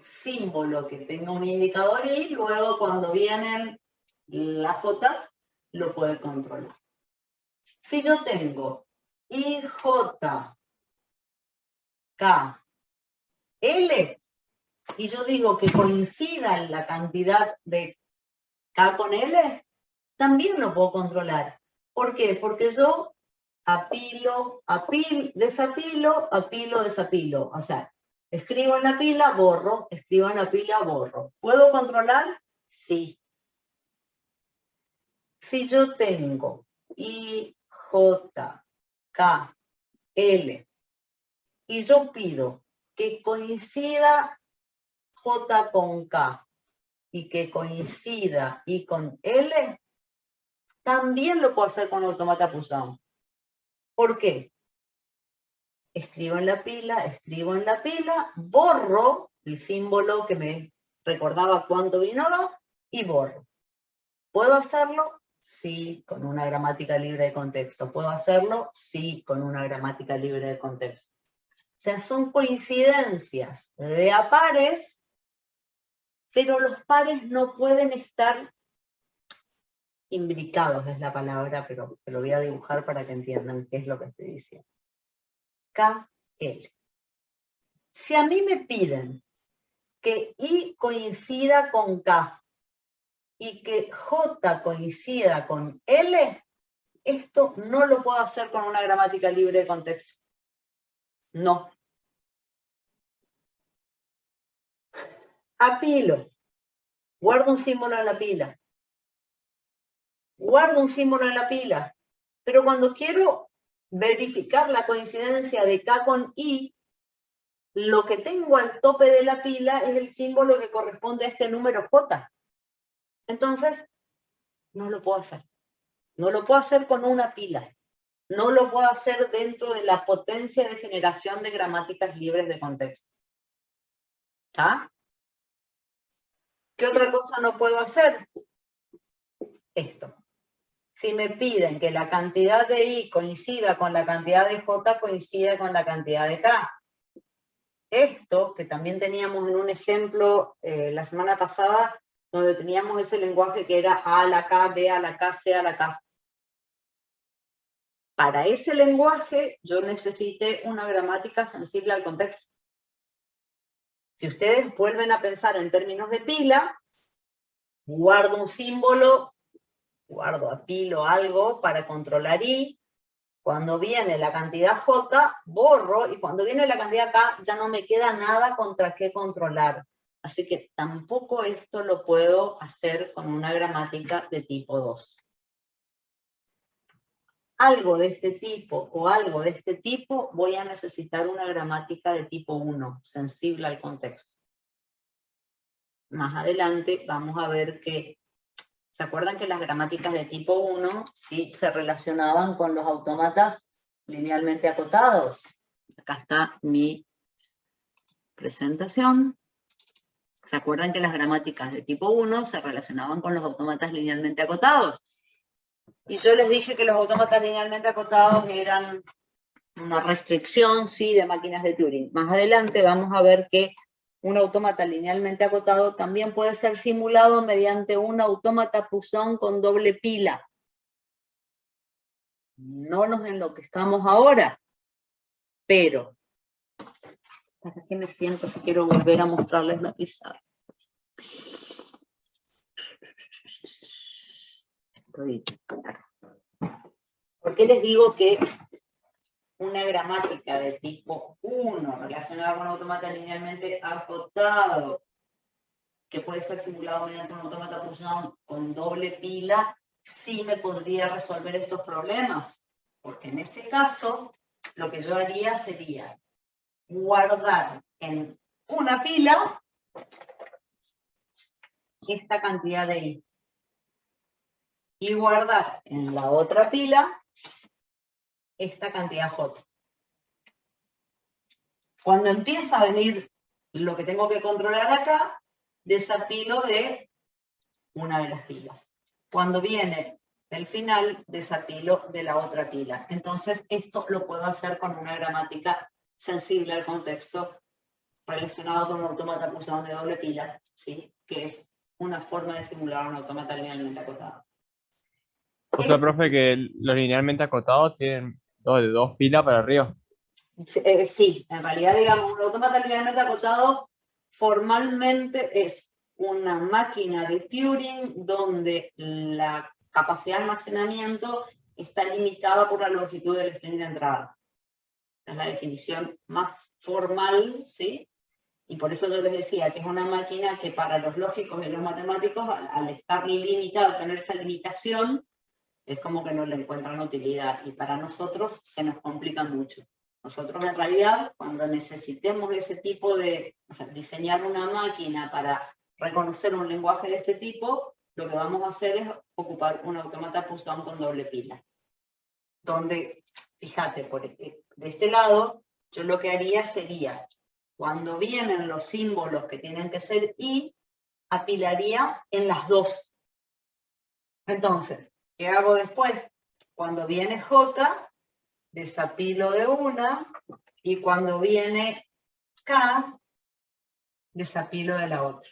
símbolo que tenga un indicador I, luego cuando vienen las Jotas, lo puede controlar. Si yo tengo IJ, K, L, y yo digo que coincidan la cantidad de K con L, también lo puedo controlar. ¿Por qué? Porque yo apilo, desapilo, apilo, desapilo. O sea, escribo en la pila, borro, escribo en la pila, borro. ¿Puedo controlar? Sí. Si yo tengo I, J, K, L, y yo pido que coincida J con K y que coincida I con L, también lo puedo hacer con autómata pushdown. ¿Por qué? Escribo en la pila, borro el símbolo que me recordaba cuánto vino y borro. ¿Puedo hacerlo? Sí, con una gramática libre de contexto. ¿Puedo hacerlo? Sí, con una gramática libre de contexto. O sea, son coincidencias de a pares, pero los pares no pueden estar imbricados, es la palabra, pero te lo voy a dibujar para que entiendan qué es lo que estoy diciendo. K, L. Si a mí me piden que I coincida con K y que J coincida con L, esto no lo puedo hacer con una gramática libre de contexto. No. Apilo. Guardo un símbolo en la pila. Guardo un símbolo en la pila. Pero cuando quiero verificar la coincidencia de K con I, lo que tengo al tope de la pila es el símbolo que corresponde a este número J. Entonces, no lo puedo hacer. No lo puedo hacer con una pila. No lo puedo hacer dentro de la potencia de generación de gramáticas libres de contexto. ¿Está? ¿Qué otra cosa no puedo hacer? Esto. Si me piden que la cantidad de I coincida con la cantidad de J, coincide con la cantidad de K. Esto, que también teníamos en un ejemplo la semana pasada, donde teníamos ese lenguaje que era A a la K, B a la K, C a la K. Para ese lenguaje yo necesité una gramática sensible al contexto. Si ustedes vuelven a pensar en términos de pila, guardo un símbolo, guardo apilo algo para controlar I. Cuando viene la cantidad J, borro, y cuando viene la cantidad K, ya no me queda nada contra qué controlar. Así que tampoco esto lo puedo hacer con una gramática de tipo 2. Algo de este tipo o algo de este tipo, voy a necesitar una gramática de tipo 1, sensible al contexto. Más adelante vamos a ver que, ¿se acuerdan que las gramáticas de tipo 1 sí se relacionaban con los autómatas linealmente acotados? Acá está mi presentación. ¿Se acuerdan que las gramáticas de tipo 1 se relacionaban con los autómatas linealmente acotados? Y yo les dije que los autómatas linealmente acotados eran una restricción, sí, de máquinas de Turing. Más adelante vamos a ver que un autómata linealmente acotado también puede ser simulado mediante un autómata Poisson con doble pila. No nos enloquezcamos ahora, pero ¿para qué me siento si quiero volver a mostrarles la pizarra? ¿Por qué les digo que una gramática de tipo 1 relacionada con un autómata linealmente acotado, que puede ser simulado mediante un autómata Poisson con doble pila, sí me podría resolver estos problemas? Porque en ese caso, lo que yo haría sería guardar en una pila esta cantidad de I. Y guardar en la otra pila esta cantidad J. Cuando empieza a venir lo que tengo que controlar acá, desapilo de una de las pilas. Cuando viene el final, desapilo de la otra pila. Entonces, esto lo puedo hacer con una gramática sensible al contexto relacionado con un autómata Poisson de doble pila, ¿sí? Que es una forma de simular un autómata linealmente acotado. O sea, profe, que los linealmente acotados tienen de dos pilas para arriba. Sí, en realidad, digamos, un autómata linealmente acotado formalmente es una máquina de Turing donde la capacidad de almacenamiento está limitada por la longitud del string de entrada. Esta es la definición más formal, ¿sí? Y por eso yo les decía que es una máquina que para los lógicos y los matemáticos, al estar limitada, al tener esa limitación, es como que no le encuentran utilidad. Y para nosotros se nos complica mucho. Nosotros en realidad, cuando necesitemos ese tipo de, o sea, diseñar una máquina para reconocer un lenguaje de este tipo, lo que vamos a hacer es ocupar un autómata Poisson con doble pila. Donde, fíjate, de este lado, yo lo que haría sería, cuando vienen los símbolos que tienen que ser I, apilaría en las dos. Entonces, ¿qué hago después? Cuando viene J, desapilo de una, y cuando viene K, desapilo de la otra.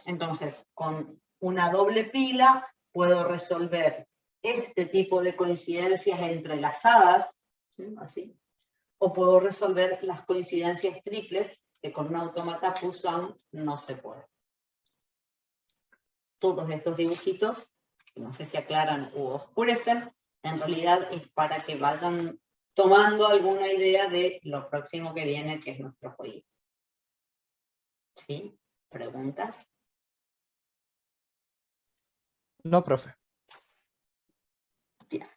Entonces, con una doble pila puedo resolver este tipo de coincidencias entrelazadas, ¿sí? Así, o puedo resolver las coincidencias triples, que con un autómata Poisson no se puede. Todos estos dibujitos, no sé si aclaran u oscurecen, en realidad es para que vayan tomando alguna idea de lo próximo que viene, que es nuestro jueguito. ¿Sí? ¿Preguntas? No, profe. Bien.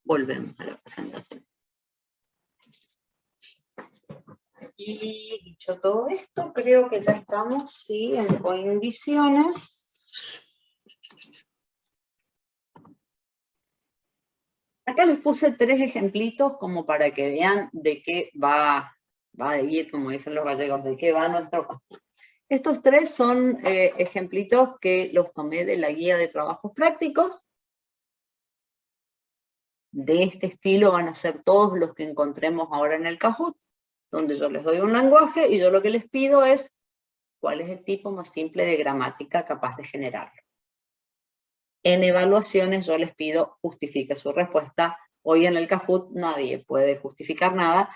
Volvemos a la presentación. Y dicho todo esto, creo que ya estamos, sí, en condiciones. Acá les puse 3 ejemplitos como para que vean de qué va a ir, como dicen los gallegos, de qué va nuestro caso. Estos 3 son ejemplitos que los tomé de la guía de trabajos prácticos. De este estilo van a ser todos los que encontremos ahora en el Kahoot. donde yo les doy un lenguaje y yo lo que les pido es cuál es el tipo más simple de gramática capaz de generarlo. En evaluaciones yo les pido justifique su respuesta. Hoy en el Kahoot nadie puede justificar nada,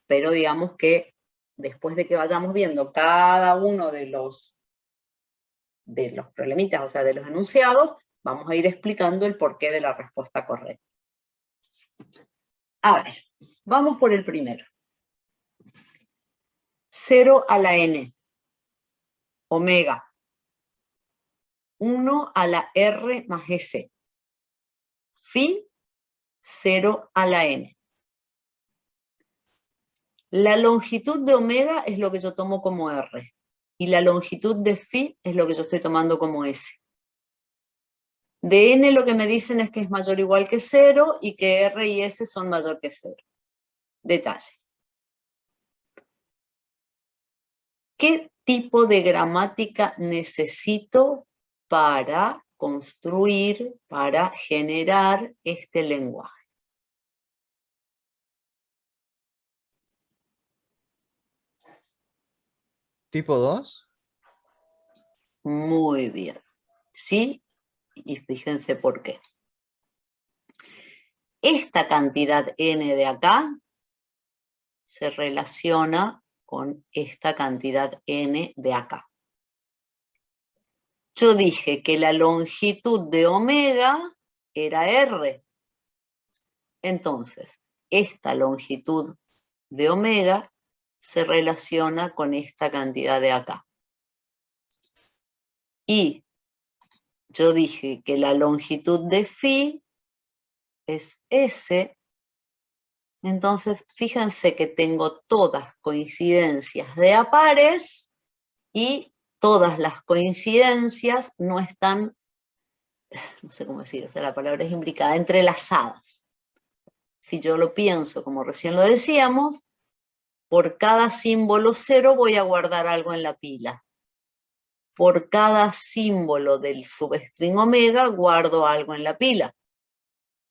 pero digamos que después de que vayamos viendo cada uno de los problemitas, o sea, de los enunciados, vamos a ir explicando el porqué de la respuesta correcta. A ver, vamos por el primero. 0 a la n, omega. 1 a la r más s. Phi, 0 a la n. La longitud de omega es lo que yo tomo como r, y la longitud de phi es lo que yo estoy tomando como s. De n lo que me dicen es que es mayor o igual que 0 y que r y s son mayor que 0. Detalles. ¿Qué tipo de gramática necesito para construir, para generar este lenguaje? ¿Tipo 2? Muy bien. Sí, y fíjense por qué. Esta cantidad n de acá se relaciona con esta cantidad n de acá. Yo dije que la longitud de omega era r. Entonces, esta longitud de omega se relaciona con esta cantidad de acá. Y yo dije que la longitud de phi es s. Entonces, fíjense que tengo todas coincidencias de a pares y todas las coincidencias no están, no sé cómo decir, o sea, la palabra es imbricada, entrelazadas. Si yo lo pienso, como recién lo decíamos, por cada símbolo 0 voy a guardar algo en la pila. Por cada símbolo del substring omega guardo algo en la pila.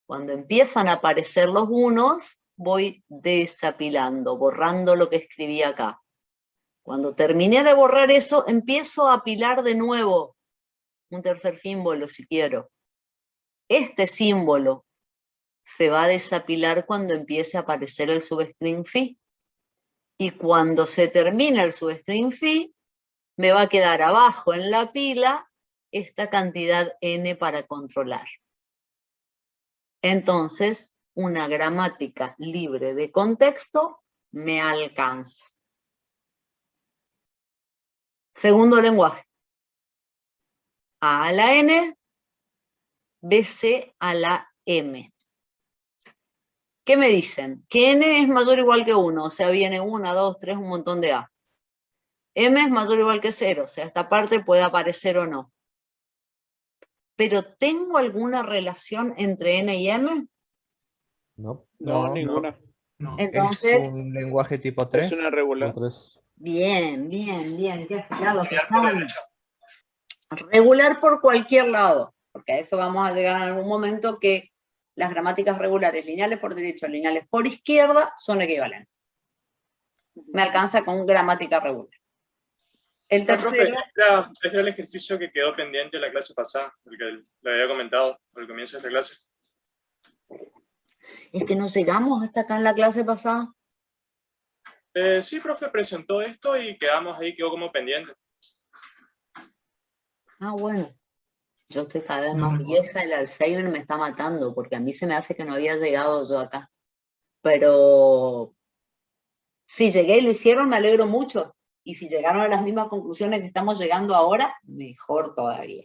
Cuando empiezan a aparecer los unos, voy desapilando, borrando lo que escribí acá. Cuando terminé de borrar eso, empiezo a apilar de nuevo un tercer símbolo si quiero. Este símbolo se va a desapilar cuando empiece a aparecer el substring phi. Y cuando se termina el substring phi, me va a quedar abajo en la pila esta cantidad n para controlar. Entonces, una gramática libre de contexto me alcanza. Segundo lenguaje. A la n, bc a la m. ¿Qué me dicen? Que n es mayor o igual que 1, o sea, viene 1, 2, 3, un montón de a. M es mayor o igual que 0, o sea, esta parte puede aparecer o no. ¿Pero tengo alguna relación entre n y m? No. No, ninguna. Entonces, ¿es un lenguaje tipo 3? Es una regular. 3. bien, qué afilados que están. Regular por cualquier lado, porque a eso vamos a llegar en algún momento, que las gramáticas regulares, lineales por derecha, lineales por izquierda, son equivalentes. Me alcanza con gramática regular. El tercero, Este era el ejercicio que quedó pendiente en la clase pasada, el que le había comentado al comienzo de esta clase. es que no llegamos hasta acá en la clase pasada. Sí, profe, presentó esto y quedamos ahí, quedó como pendiente. Ah, bueno. Yo estoy cada vez más vieja, el Alzheimer me está matando, porque a mí se me hace que no había llegado yo acá. Pero si llegué y lo hicieron, me alegro mucho. Y si llegaron a las mismas conclusiones que estamos llegando ahora, mejor todavía.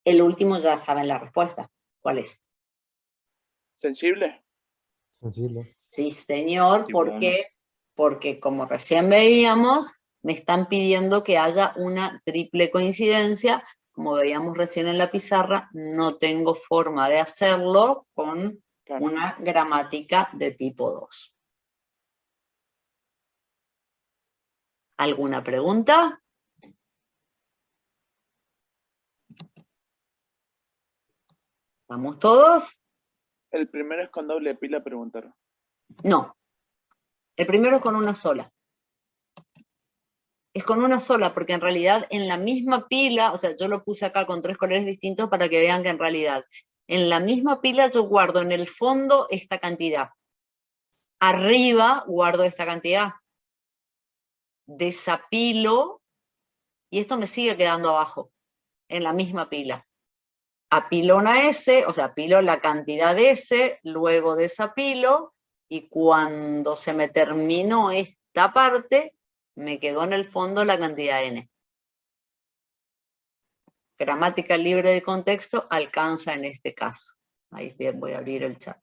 El último ya saben la respuesta. ¿Cuál es? ¿Sensible? Sensible. Sí, señor. Tipo ¿Por uno. qué? Porque como recién veíamos, me están pidiendo que haya una triple coincidencia. Como veíamos recién en la pizarra, no tengo forma de hacerlo con Claro. una gramática de tipo 2. ¿Alguna pregunta? ¿Vamos todos? El primero es con doble pila, preguntaron. No. El primero es con una sola. Es con una sola, porque en realidad en la misma pila, o sea, yo lo puse acá con 3 colores distintos para que vean que en realidad en la misma pila yo guardo en el fondo esta cantidad. Arriba guardo esta cantidad. Desapilo y esto me sigue quedando abajo, en la misma pila. Apilo una S, o sea, apilo la cantidad de S, luego desapilo, y cuando se me terminó esta parte, me quedó en el fondo la cantidad N. Gramática libre de contexto alcanza en este caso. Ahí bien, voy a abrir el chat.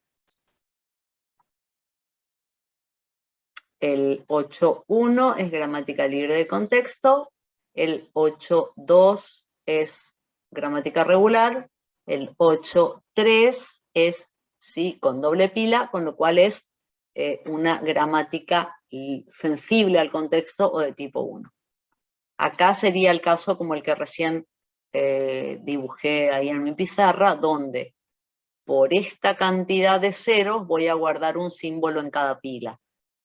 El 8.1 es gramática libre de contexto, el 8.2 es gramática regular, el 8.3 es sí con doble pila, con lo cual es una gramática sensible al contexto o de tipo 1. Acá sería el caso como el que recién dibujé ahí en mi pizarra, donde por esta cantidad de ceros voy a guardar un símbolo en cada pila.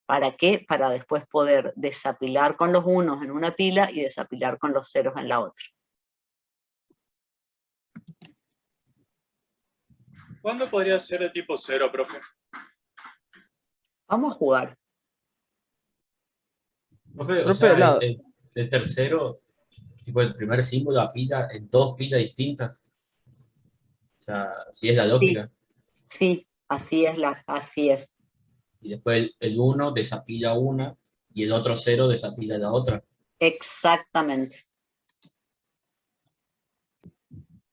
¿Para qué? Para después poder desapilar con los unos en una pila y desapilar con los ceros en la otra. ¿Cuándo podría ser de tipo 0, profe? Vamos a jugar. Profe, o Profe, sea, el tercero, tipo el primer símbolo apila en 2 pilas distintas. O sea, si es la lógica. Sí, así es. Y después el 1 desapila una y el otro 0 desapila la otra. Exactamente.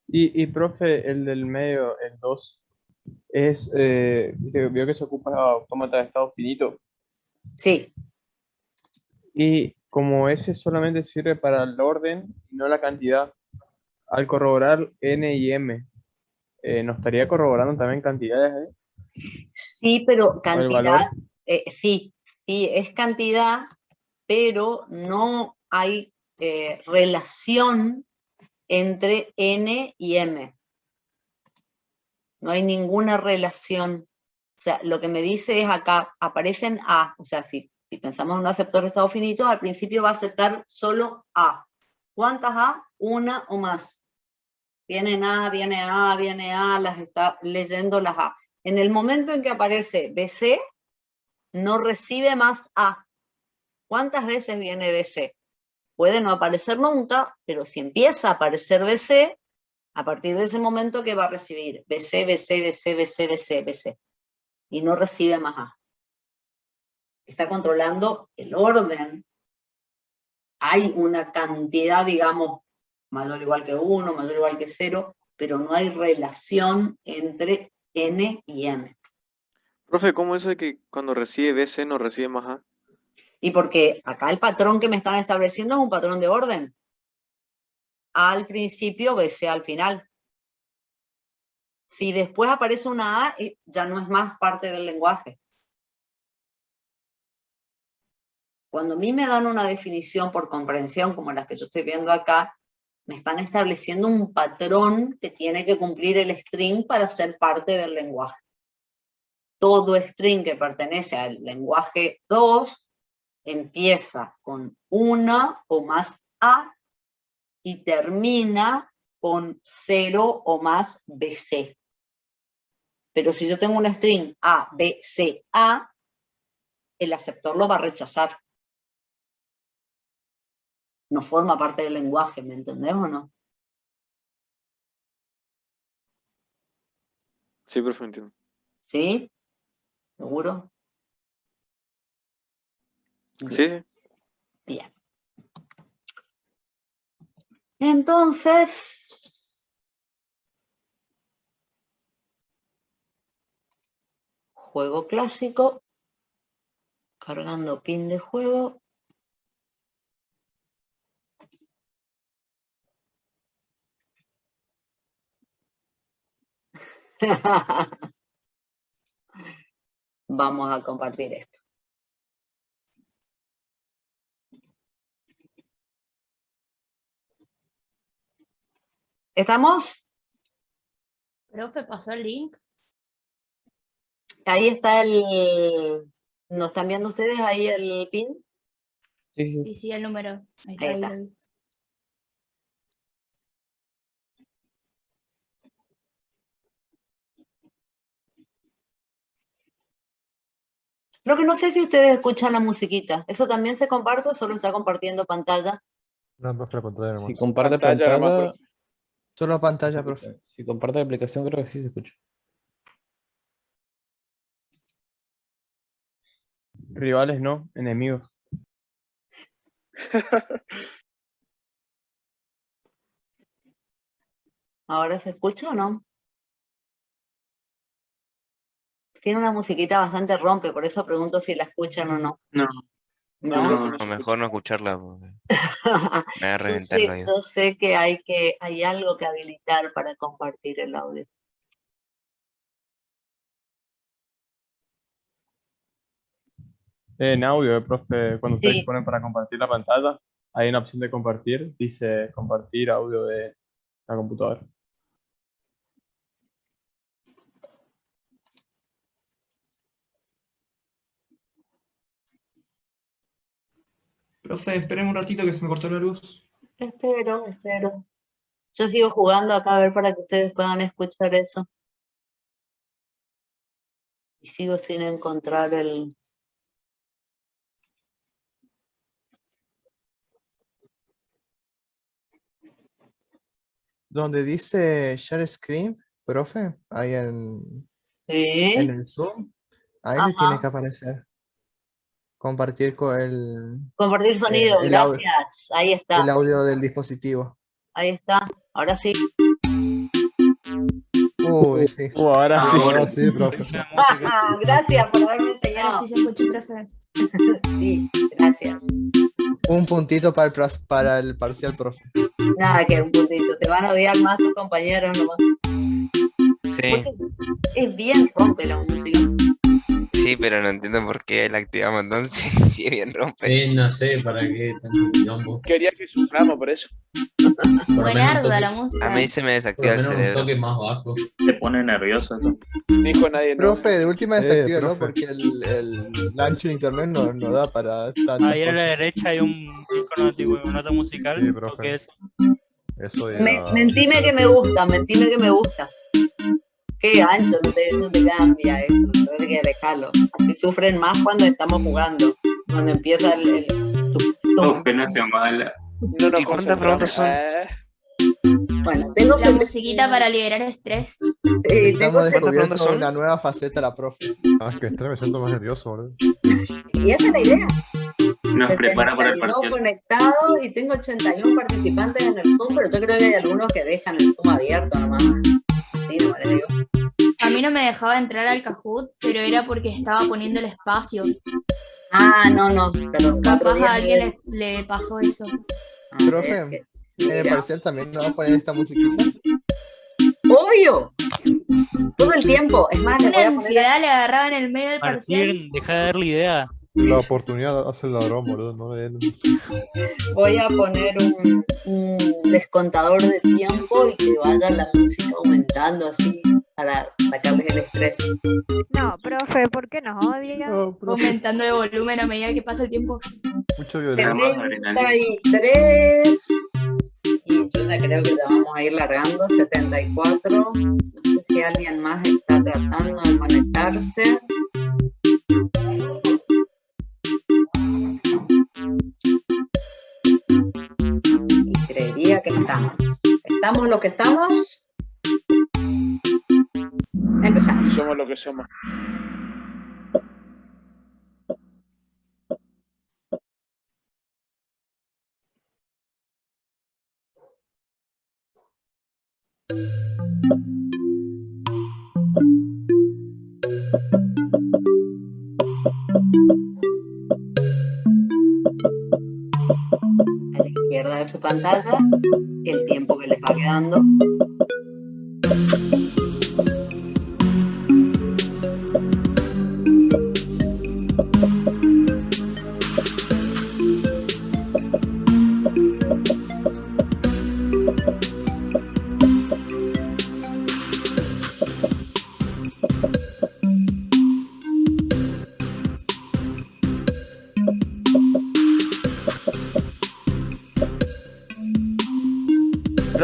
Y profe, el del medio, el 2, es, vio que se ocupa autómata de estado finito. Sí, Y como ese solamente sirve para el orden y no la cantidad, al corroborar n y m, ¿nos estaría corroborando también cantidades sí, pero o el cantidad, valor? sí, es cantidad, pero no hay relación entre n y m. No hay ninguna relación. O sea, lo que me dice es acá, aparecen A. O sea, si pensamos en un aceptor de estado finito, al principio va a aceptar solo A. ¿Cuántas A? Una o más. Viene A, las está leyendo las A. En el momento en que aparece BC, no recibe más A. ¿Cuántas veces viene BC? Puede no aparecer nunca, pero si empieza a aparecer BC, a partir de ese momento, ¿qué va a recibir? BC, BC, BC, BC, BC, BC. Y no recibe más A. Está controlando el orden. Hay una cantidad, digamos, mayor o igual que 1, mayor o igual que 0, pero no hay relación entre N y M. Profe, ¿cómo eso de que cuando recibe BC no recibe más A? Y porque acá el patrón que me están estableciendo es un patrón de orden. A al principio, BC al final. Si después aparece una A, ya no es más parte del lenguaje. Cuando a mí me dan una definición por comprensión, como las que yo estoy viendo acá, me están estableciendo un patrón que tiene que cumplir el string para ser parte del lenguaje. Todo string que pertenece al lenguaje 2 empieza con una o más A y termina con 0 o más BC. Pero si yo tengo un string A, B, C, A, el aceptor lo va a rechazar. No forma parte del lenguaje, ¿me entendés o no? Sí, profe, entiendo. ¿Sí? ¿Seguro? Sí, sí. Bien. Entonces, juego clásico, cargando pin de juego. Vamos a compartir esto. ¿Estamos? Profe, pasó el link. Ahí está ¿no están viendo ustedes ahí el pin? Sí, Sí, sí, el número. Ahí Ahí está. está. Lo que no sé si ustedes escuchan la musiquita. ¿Eso también se comparte o solo está compartiendo pantalla? No, profe, la pantalla Si nomás. comparte Pantalla nomás, pantalla, profe. Solo pantalla, profe. si comparte la aplicación creo que sí se escucha. Rivales no, enemigos. ¿Ahora se escucha o no? Tiene una musiquita bastante rompe, por eso pregunto si la escuchan o no. No, ¿No? O mejor no escucharla, porque me va a reventar el oído. Yo sé que hay algo que habilitar para compartir el audio. En audio, profe, cuando ustedes Sí. se ponen para compartir la pantalla, hay una opción de compartir, dice compartir audio de la computadora. Profe, esperen un ratito que se me cortó la luz. Espero. Yo sigo jugando acá a ver para que ustedes puedan escuchar eso. Y sigo sin encontrar el... Donde dice share screen, profe, ahí en Sí. el Zoom, ahí le tiene que aparecer. Compartir con Compartir sonido, el audio, gracias. Ahí está. el audio del dispositivo. Ahí está. Ahora sí. Uy, sí. Ahora sí. Ahora sí, profe. Gracias por haberme Ahora enseñado. sí se escucha, profe. Sí, gracias. Un puntito para el parcial, profe. Nada, que un puntito. Te van a odiar más tus compañeros nomás. Sí, Es bien rompe la música. sí, pero no entiendo por qué la activamos entonces, si es bien rompe. Sí, no sé para qué tanto quilombo. Quería que suframos por eso. Por lo menos un Buenarda toque- la música. A mí se me por desactiva lo el menos un cerebro. toque más bajo. Te pone nervioso eso. Dijo nadie. No. Profe, de última desactívalo profe. porque el ancho de internet no da para tanta Ahí a la cosa. derecha hay un icono tipo nota musical. Sí, profe. toque eso. Eso y Mentime que me gusta. Qué ancho, no te cambia esto. Hay que dejarlo. Así sufren más cuando estamos jugando. Cuando empieza el Profe, no sea mala. No nos ¿Y cuántas preguntas son? Bueno, tengo La musiquita para liberar estrés. Estamos ¿Cuántas preguntas descubriendo son? una nueva faceta, la profe. Es que me siento más nervioso, boludo. Y esa es la idea. Nos prepara para el 72 parcial. conectados y tengo 81 participantes en el Zoom, pero yo creo que hay algunos que dejan el Zoom abierto nomás. Así, no les digo. A mí no me dejaba entrar al Kahoot, pero era porque estaba poniendo el espacio. Ah, no, pero Capaz a alguien le pasó eso. Profe, en el parcial también nos va a poner esta musiquita. Obvio. Todo el tiempo. Es más, le voy Una a poner ansiedad le agarraba en el medio del parcial. Martín, deja de darle idea. La oportunidad hace el ladrón, boludo. voy a poner un descontador de tiempo y que vaya la música aumentando así para sacarles el estrés. No, profe, ¿por qué nos odia? Aumentando de volumen a medida que pasa el tiempo. Mucha violencia. 73. Y yo ya creo que ya vamos a ir largando. 74. No sé si alguien más está tratando de conectarse. Y creería que estamos. ¿Estamos lo que estamos? Empezamos. Somos lo que somos. A la izquierda de su pantalla, el tiempo que les va quedando.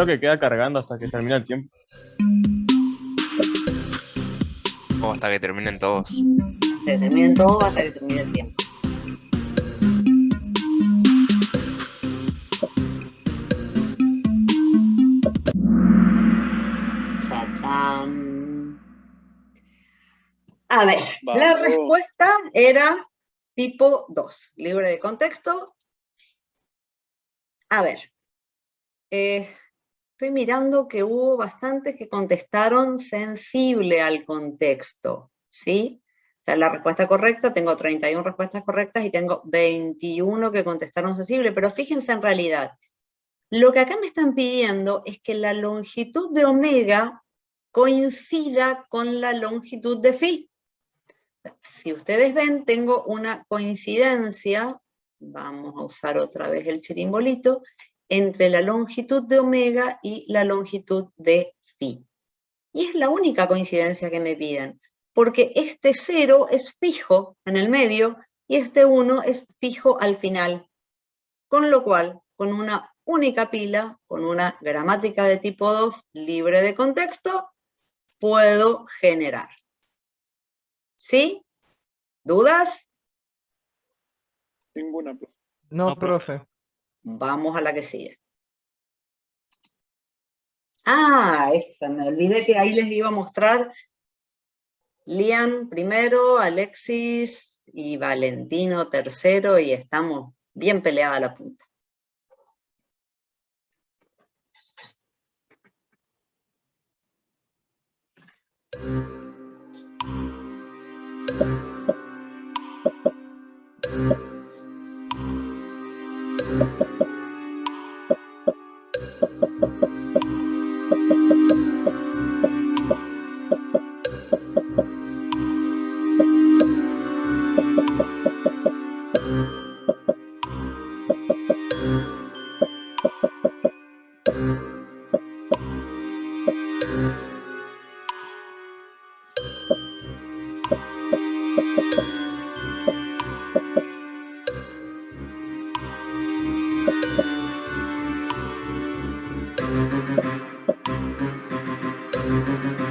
creo que queda cargando hasta que termine el tiempo. O hasta que terminen todos. Que terminen todos hasta que termine el tiempo. Chachán. A ver, la Vamos. respuesta era tipo 2, libre de contexto. A ver, estoy mirando que hubo bastantes que contestaron sensible al contexto, ¿sí? O sea, la respuesta correcta, tengo 31 respuestas correctas y tengo 21 que contestaron sensible, pero fíjense en realidad, lo que acá me están pidiendo es que la longitud de omega coincida con la longitud de phi. Si ustedes ven, tengo una coincidencia, vamos a usar otra vez el chirimbolito, entre la longitud de omega y la longitud de phi. Y es la única coincidencia que me piden, porque este 0 es fijo en el medio y este 1 es fijo al final. Con lo cual, con una única pila, con una gramática de tipo 2 libre de contexto, puedo generar. ¿Sí? ¿Dudas? Ninguna, profe. No, profe. Vamos a la que sigue. Ah, esta, me olvidé que ahí les iba a mostrar Lian primero, Alexis y Valentino tercero, y estamos bien peleada la punta.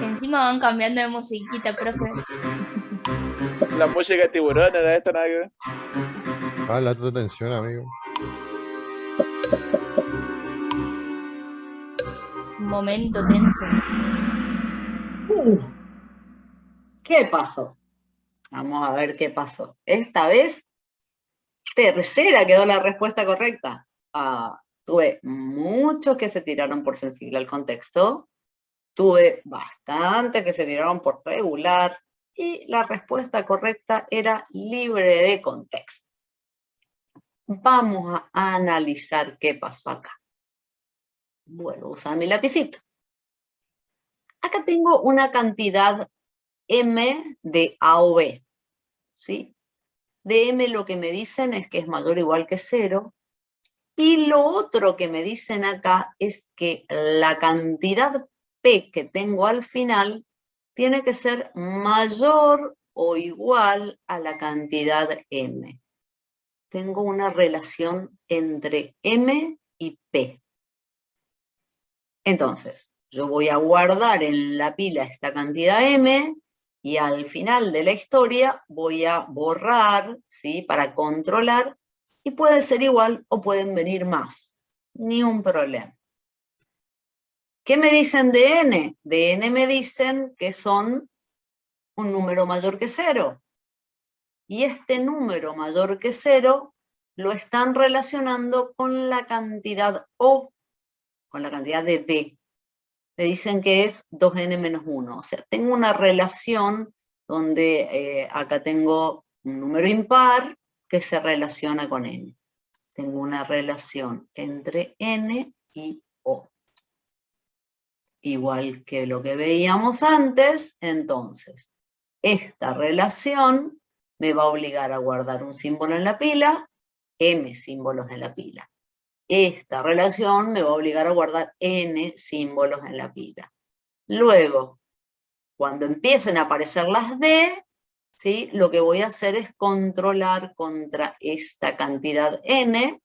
Encima van cambiando de musiquita, profe. La música de tiburón era esto, nada que ver. Ah, la tu atención, amigo. Momento tenso. ¿Qué pasó? Vamos a ver qué pasó. Esta vez, tercera quedó la respuesta correcta. Tuve muchos que se tiraron por sensible al contexto, tuve bastantes que se tiraron por regular, y la respuesta correcta era libre de contexto. Vamos a analizar qué pasó acá. Vuelvo a usar mi lapicito. Acá tengo una cantidad M de A o B, ¿sí? De M lo que me dicen es que es mayor o igual que 0, y lo otro que me dicen acá es que la cantidad P que tengo al final tiene que ser mayor o igual a la cantidad M. Tengo una relación entre M y P. Entonces, yo voy a guardar en la pila esta cantidad M, y al final de la historia voy a borrar, ¿sí? Para controlar, y puede ser igual o pueden venir más. Ni un problema. ¿Qué me dicen de N? De N me dicen que son un número mayor que 0. Y este número mayor que 0 lo están relacionando con la cantidad O, con la cantidad de D. Me dicen que es 2n menos 1. O sea, tengo una relación donde acá tengo un número impar que se relaciona con n. Tengo una relación entre n y O. Igual que lo que veíamos antes, entonces, esta relación me va a obligar a guardar un símbolo en la pila, m símbolos en la pila. Esta relación me va a obligar a guardar n símbolos en la pila. Luego, cuando empiecen a aparecer las D, ¿sí? Lo que voy a hacer es controlar contra esta cantidad n,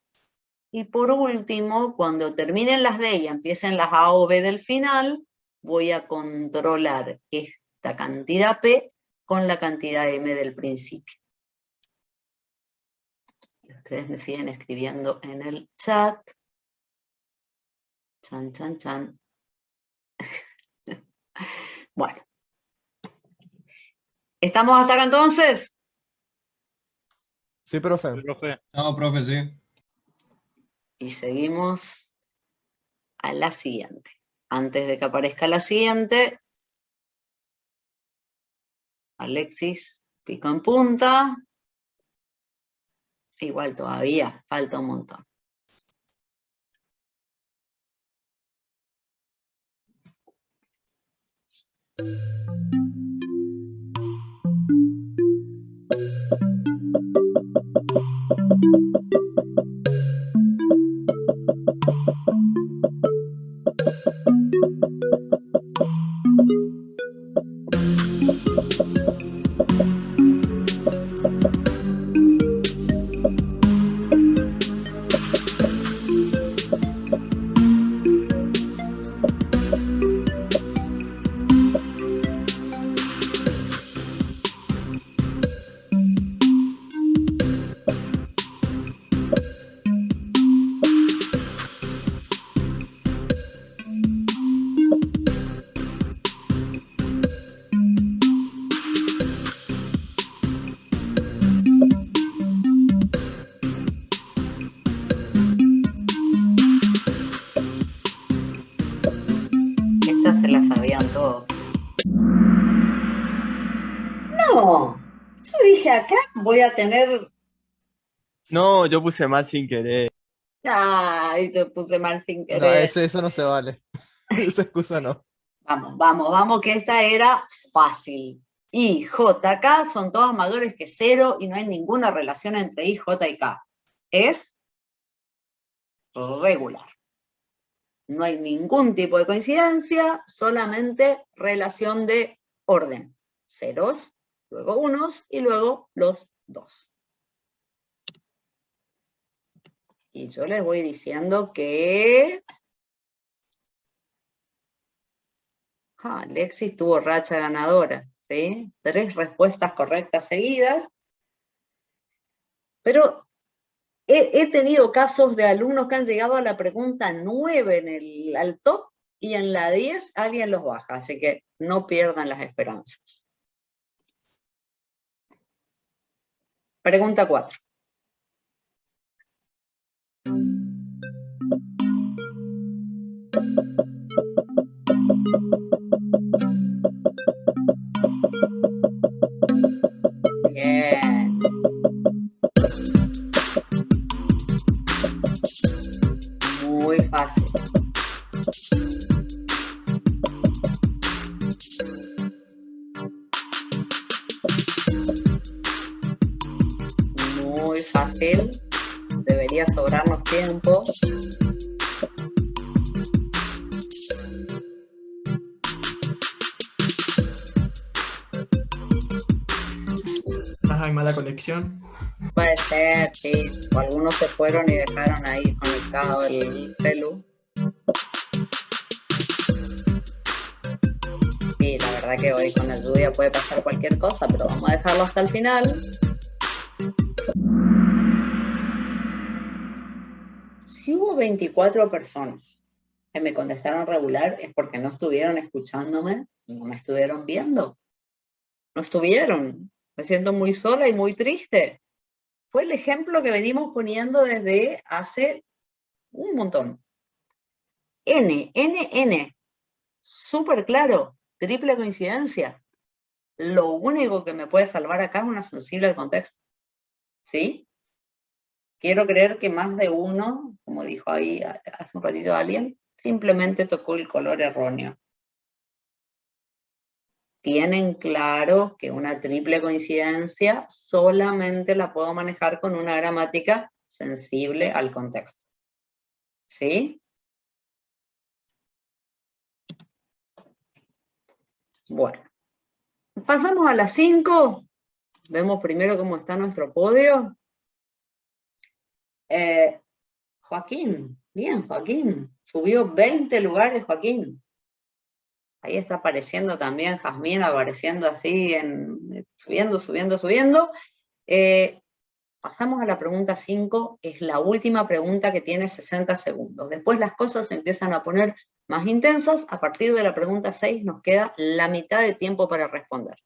Y por último, cuando terminen las D y empiecen las A o B del final, voy a controlar esta cantidad P con la cantidad M del principio. Y ustedes me siguen escribiendo en el chat. Chan, chan, chan. Bueno. ¿Estamos hasta acá entonces? Sí, profe. No, profe, sí. Y seguimos a la siguiente. Antes de que aparezca la siguiente, Alexis pico en punta. Igual todavía falta un montón. Estas se las sabían todos. No, yo dije acá voy a tener... No, yo puse mal sin querer. Ay, yo puse mal sin No, querer. eso no se vale. Esa excusa no. Vamos, que esta era fácil. I, J, K son todas mayores que 0 y no hay ninguna relación entre I, J y K. Es regular. No hay ningún tipo de coincidencia, solamente relación de orden. Ceros, luego unos y luego los dos. Y yo les voy diciendo que... Alexis tuvo racha ganadora, ¿sí? 3 respuestas correctas seguidas. Pero he tenido casos de alumnos que han llegado a la pregunta 9 al top y en la 10 alguien los baja, así que no pierdan las esperanzas. Pregunta 4. Bien. Muy fácil. Muy fácil. Debería sobrarnos tiempo. Hay mala conexión. Puede ser, sí. O algunos se fueron y dejaron ahí conectado el celu. Sí, la verdad que hoy con la lluvia puede pasar cualquier cosa, pero vamos a dejarlo hasta el final. Si hubo 24 personas que me contestaron regular, es porque no estuvieron escuchándome, no me estuvieron viendo. No estuvieron. Me siento muy sola y muy triste. Fue el ejemplo que venimos poniendo desde hace un montón. N. Súper claro. Triple coincidencia. Lo único que me puede salvar acá es una sensible al contexto. ¿Sí? Quiero creer que más de uno, como dijo ahí hace un ratito alguien, simplemente tocó el color erróneo. Tienen claro que una triple coincidencia solamente la puedo manejar con una gramática sensible al contexto. ¿Sí? Bueno. Pasamos a las 5. Vemos primero cómo está nuestro podio. Joaquín, bien, Joaquín. Subió 20 lugares, Joaquín. Ahí está apareciendo también Jazmín, apareciendo así, subiendo, subiendo, subiendo. Pasamos a la pregunta 5, es la última pregunta que tiene 60 segundos. Después las cosas se empiezan a poner más intensas. A partir de la pregunta 6 nos queda la mitad de tiempo para responder.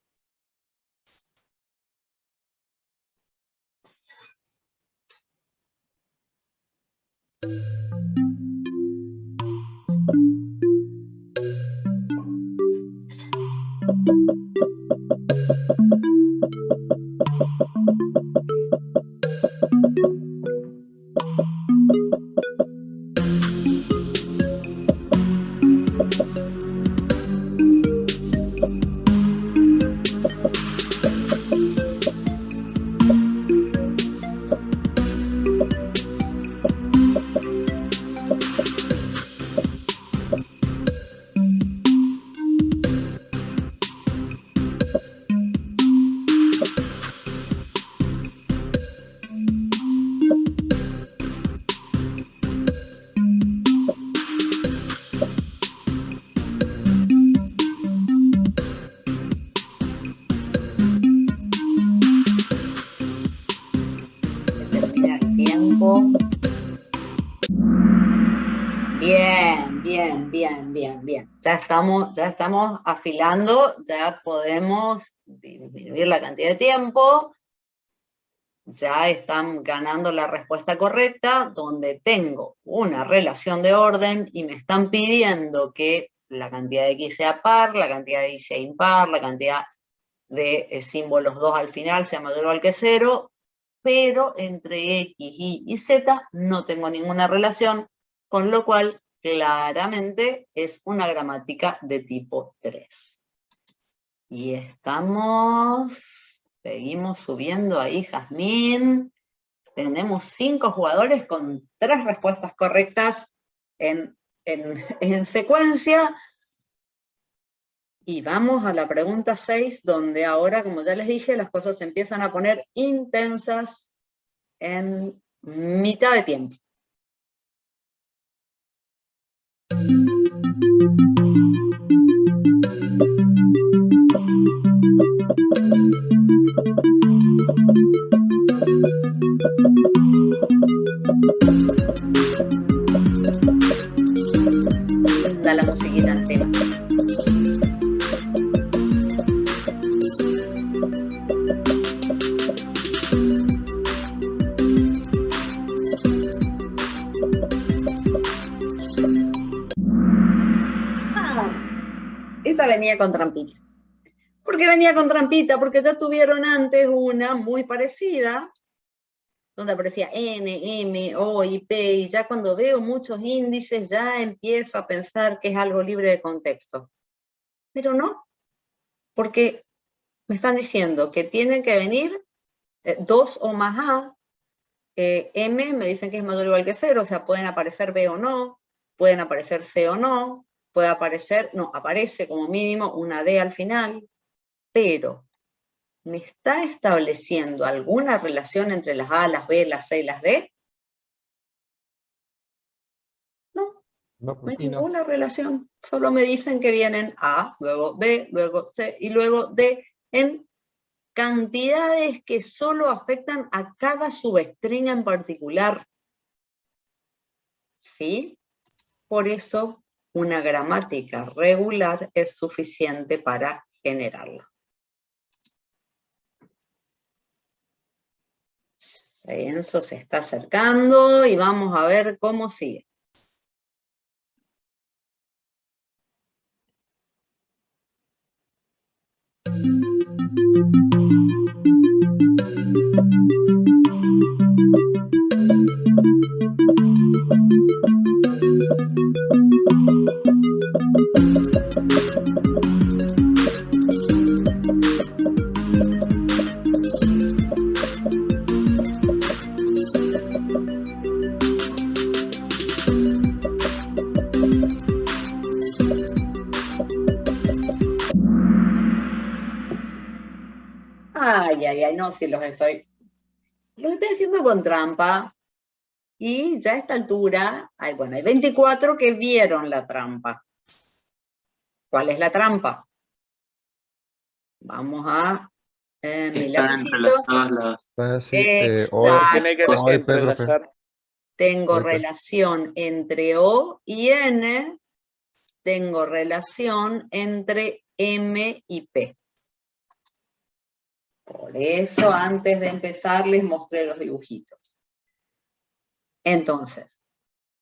Bien. Ya estamos afilando, ya podemos disminuir la cantidad de tiempo. Ya están ganando la respuesta correcta, donde tengo una relación de orden y me están pidiendo que la cantidad de X sea par, la cantidad de Y sea impar, la cantidad de símbolos 2 al final sea mayor o igual que 0, pero entre X, Y y Z no tengo ninguna relación, con lo cual claramente es una gramática de tipo 3. Y seguimos subiendo ahí, Jazmín. Tenemos 5 jugadores con 3 respuestas correctas en secuencia. Y vamos a la pregunta 6, donde ahora, como ya les dije, las cosas se empiezan a poner intensas en mitad de tiempo. Da la musiquita encima. Esta venía con trampita. ¿Por qué venía con trampita? Porque ya tuvieron antes una muy parecida, donde aparecía N, M, O y P, y ya cuando veo muchos índices ya empiezo a pensar que es algo libre de contexto. Pero no, porque me están diciendo que tienen que venir 2 o más A, M me dicen que es mayor o igual que 0, o sea, pueden aparecer B o no, pueden aparecer C o no, puede aparecer, no, aparece como mínimo una D al final, pero ¿me está estableciendo alguna relación entre las A, las B, las C y las D? No, no hay ninguna relación. Solo me dicen que vienen A, luego B, luego C y luego D en cantidades que solo afectan a cada substring en particular. ¿Sí? Por eso una gramática regular es suficiente para generarla. Enzo se está acercando y vamos a ver cómo sigue. Ay, no, si los estoy haciendo con trampa. Y ya a esta altura, hay 24 que vieron la trampa. ¿Cuál es la trampa? Vamos a mi Están lapicito. entrelazadas las... Tiene que Exacto. entrelazar. Tengo OIP. relación entre O y N, tengo relación entre M y P. Por eso antes de empezar les mostré los dibujitos. Entonces,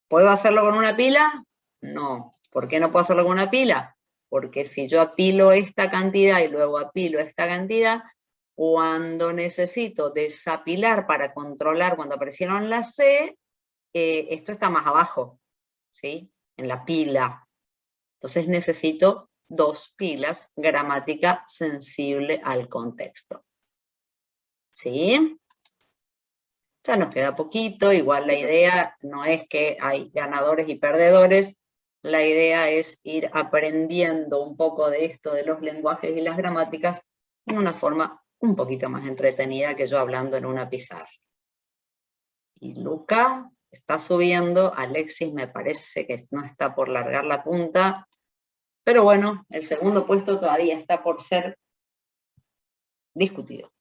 ¿puedo hacerlo con una pila? No. ¿Por qué no puedo hacerlo con una pila? Porque si yo apilo esta cantidad y luego apilo esta cantidad, cuando necesito desapilar para controlar cuando aparecieron las C, esto está más abajo, ¿sí? En la pila. Entonces necesito 2 pilas, gramática sensible al contexto. ¿Sí? Ya nos queda poquito, igual la idea no es que hay ganadores y perdedores, la idea es ir aprendiendo un poco de esto de los lenguajes y las gramáticas en una forma un poquito más entretenida que yo hablando en una pizarra. Y Luca está subiendo, Alexis me parece que no está por largar la punta, pero bueno, el segundo puesto todavía está por ser discutido.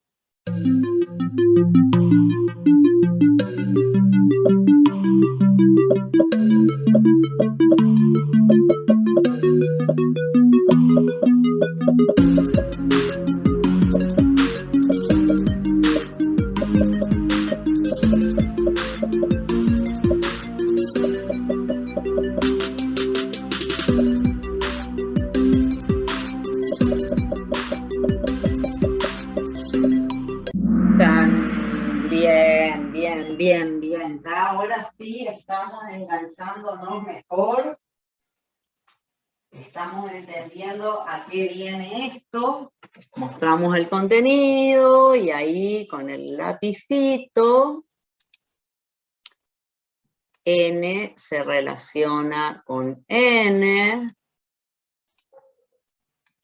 Bien. Ya ahora sí estamos enganchándonos mejor. Estamos entendiendo a qué viene esto. Mostramos el contenido y ahí con el lapicito N se relaciona con N.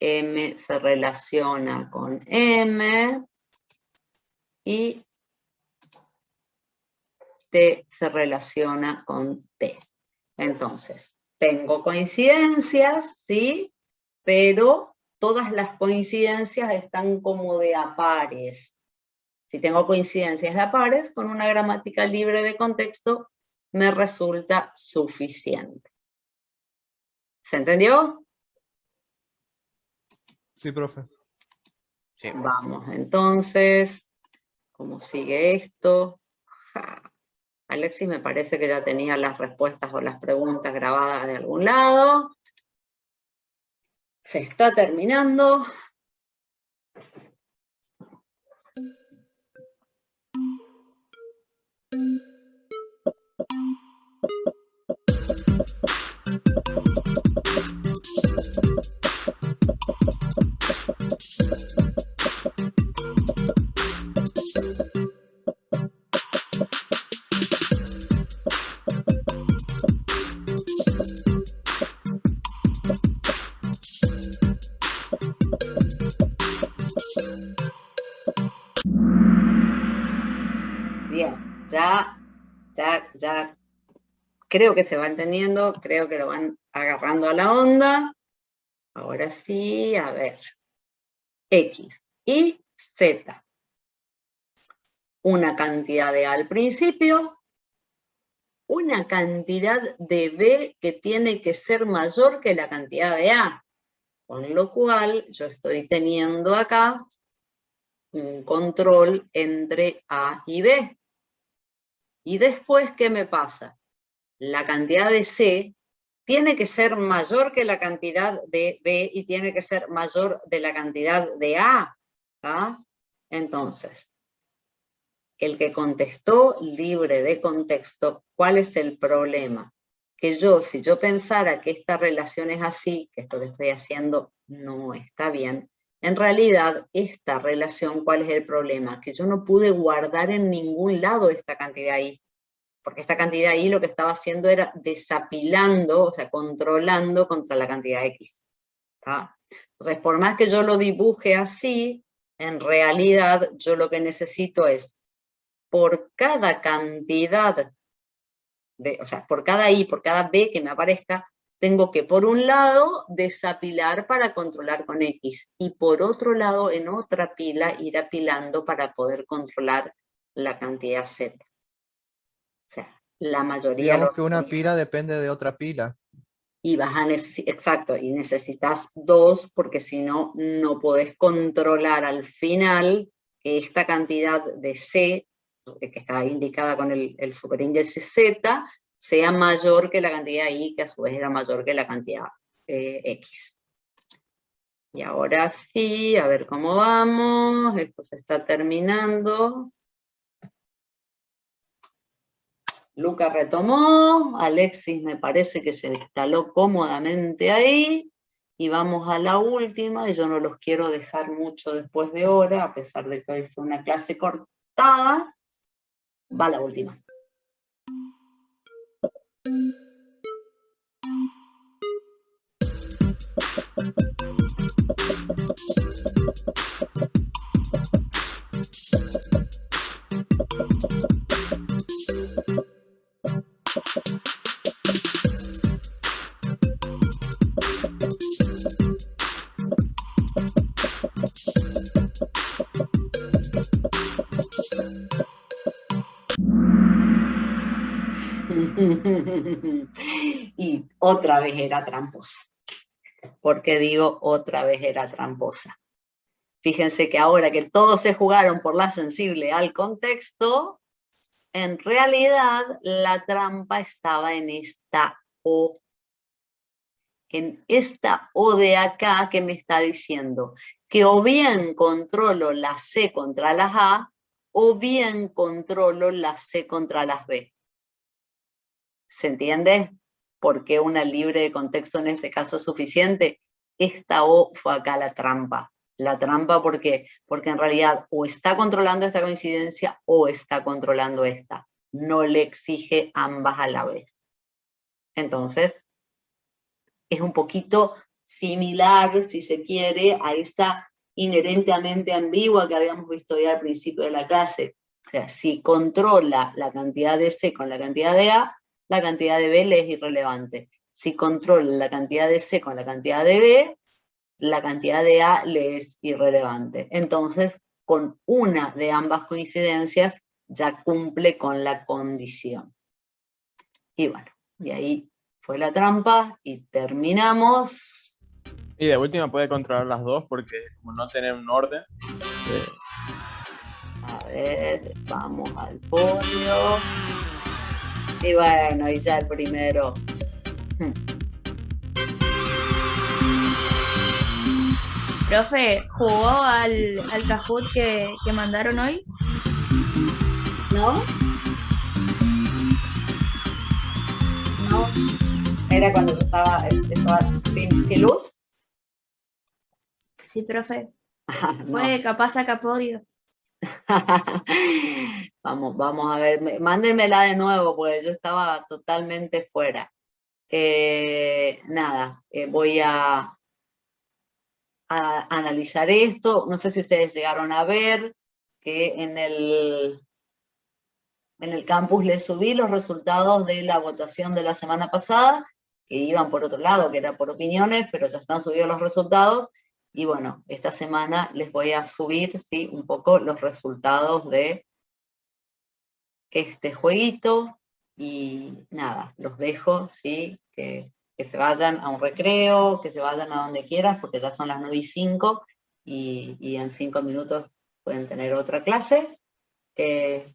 M se relaciona con M. Y T se relaciona con T. Entonces, tengo coincidencias, ¿sí? Pero todas las coincidencias están como de a pares. Si tengo coincidencias de a pares, con una gramática libre de contexto, me resulta suficiente. ¿Se entendió? Sí, profe. Sí. Vamos, entonces, ¿cómo sigue esto? Alexis me parece que ya tenía las respuestas o las preguntas grabadas de algún lado. Se está terminando. Bien, ya creo que se va entendiendo, creo que lo van agarrando a la onda. Ahora sí, a ver. X y Z. Una cantidad de A al principio, una cantidad de B que tiene que ser mayor que la cantidad de A. Con lo cual, yo estoy teniendo acá un control entre A y B. Y después, ¿qué me pasa? La cantidad de C tiene que ser mayor que la cantidad de B y tiene que ser mayor de la cantidad de A. ¿Tá? Entonces, el que contestó libre de contexto, ¿cuál es el problema? Que yo, si yo pensara que esta relación es así, que esto que estoy haciendo no está bien, en realidad esta relación, ¿cuál es el problema? Que yo no pude guardar en ningún lado esta cantidad ahí. Porque esta cantidad ahí lo que estaba haciendo era desapilando, o sea, controlando contra la cantidad X. ¿Tá? Entonces, por más que yo lo dibuje así, en realidad yo lo que necesito es, por cada cantidad B, o sea, por cada I, por cada B que me aparezca, tengo que, por un lado, desapilar para controlar con X, y por otro lado, en otra pila, ir apilando para poder controlar la cantidad Z. O sea, la mayoría Digamos lo que una recomienda. pila depende de otra pila. Y vas a necesitar, exacto, y necesitas dos, porque si no, no podés controlar al final que esta cantidad de C, que está indicada con el superíndice Z, sea mayor que la cantidad I, que a su vez era mayor que la cantidad X. Y ahora sí, a ver cómo vamos, esto se está terminando. Luca retomó, Alexis me parece que se instaló cómodamente ahí, y vamos a la última, y yo no los quiero dejar mucho después de hora, a pesar de que hoy fue una clase cortada, va la última. Y otra vez era tramposa. ¿Por qué digo otra vez era tramposa? Fíjense que ahora que todos se jugaron por la sensible al contexto, en realidad la trampa estaba en esta O. En esta O de acá que me está diciendo que o bien controlo la C contra las A, o bien controlo la C contra las B. ¿Se entiende? ¿Por qué una libre de contexto en este caso es suficiente? Esta O fue acá la trampa. La trampa, ¿por qué? Porque en realidad o está controlando esta coincidencia o está controlando esta. No le exige ambas a la vez. Entonces, es un poquito similar, si se quiere, a esa inherentemente ambigua que habíamos visto ya al principio de la clase. O sea, si controla la cantidad de C con la cantidad de A, la cantidad de B le es irrelevante. Si controla la cantidad de C con la cantidad de B, la cantidad de A le es irrelevante. Entonces, con una de ambas coincidencias, ya cumple con la condición. Y bueno, y ahí fue la trampa y terminamos. Y de última puede controlar las dos porque como no tener un orden. A ver, vamos al podio. Y bueno, y ya el primero. Profe, ¿jugó al Kahoot que mandaron hoy? ¿No? No. Era cuando yo estaba sin luz. Sí, profe. No. Pues capaz saca podio. Vamos a ver, mándenmela de nuevo, porque yo estaba totalmente fuera. Nada, voy a analizar esto. No sé si ustedes llegaron a ver que en el campus les subí los resultados de la votación de la semana pasada, que iban por otro lado, que era por opiniones, pero ya están subidos los resultados. Y bueno, esta semana les voy a subir, ¿sí?, un poco los resultados de este jueguito. Y nada, los dejo, ¿sí?, que se vayan a un recreo, que se vayan a donde quieran, porque ya son las 9:05 y en 5 minutos pueden tener otra clase. Fue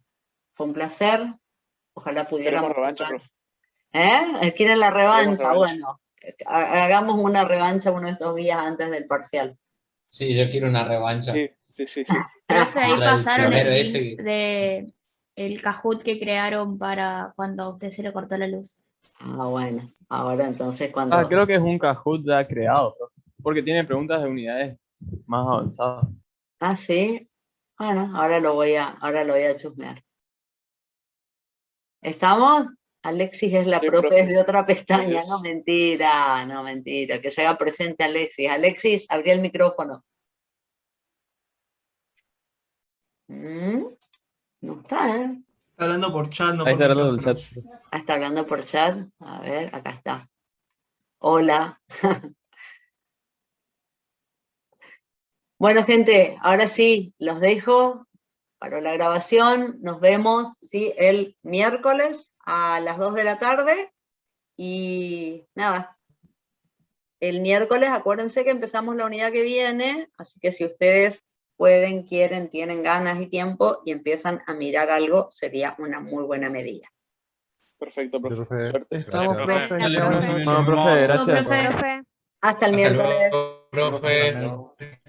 un placer. Ojalá pudiéramos. Queremos revancha, profe. ¿Quieren la revancha? revancha. Bueno, hagamos una revancha uno de estos días antes del parcial. Sí, yo quiero una revancha. Sí. Profe, ahí Contra el pasaron el primero link ese que- de el Kahoot que crearon para cuando a usted se le cortó la luz. Bueno, ahora entonces cuando... Creo que es un Kahoot ya creado, profe, porque tiene preguntas de unidades más avanzadas. ¿Sí? Bueno, ahora lo voy a chusmear. ¿Estamos? Alexis es la Sí, profe profe. desde otra pestaña. Adiós. No, mentira. Que se haga presente Alexis. Alexis, abrí el micrófono. No está, Está hablando por chat, no Ahí por está hablando del micrófono. chat. Ah, está hablando por chat. A ver, acá está. Hola. Bueno, gente, ahora sí, los dejo para la grabación. Nos vemos, ¿sí? El miércoles a las 2 de la tarde. Y nada, el miércoles acuérdense que empezamos la unidad que viene, así que si ustedes pueden, quieren, tienen ganas y tiempo y empiezan a mirar algo, sería una muy buena medida. Perfecto, profe. Profe, Suerte. Estamos, Gracias, profe. Dale, que profe. buenas noches. Bueno, profe, Chao, gracias. profe. Profe. Hasta el Hasta miércoles. luego, profe.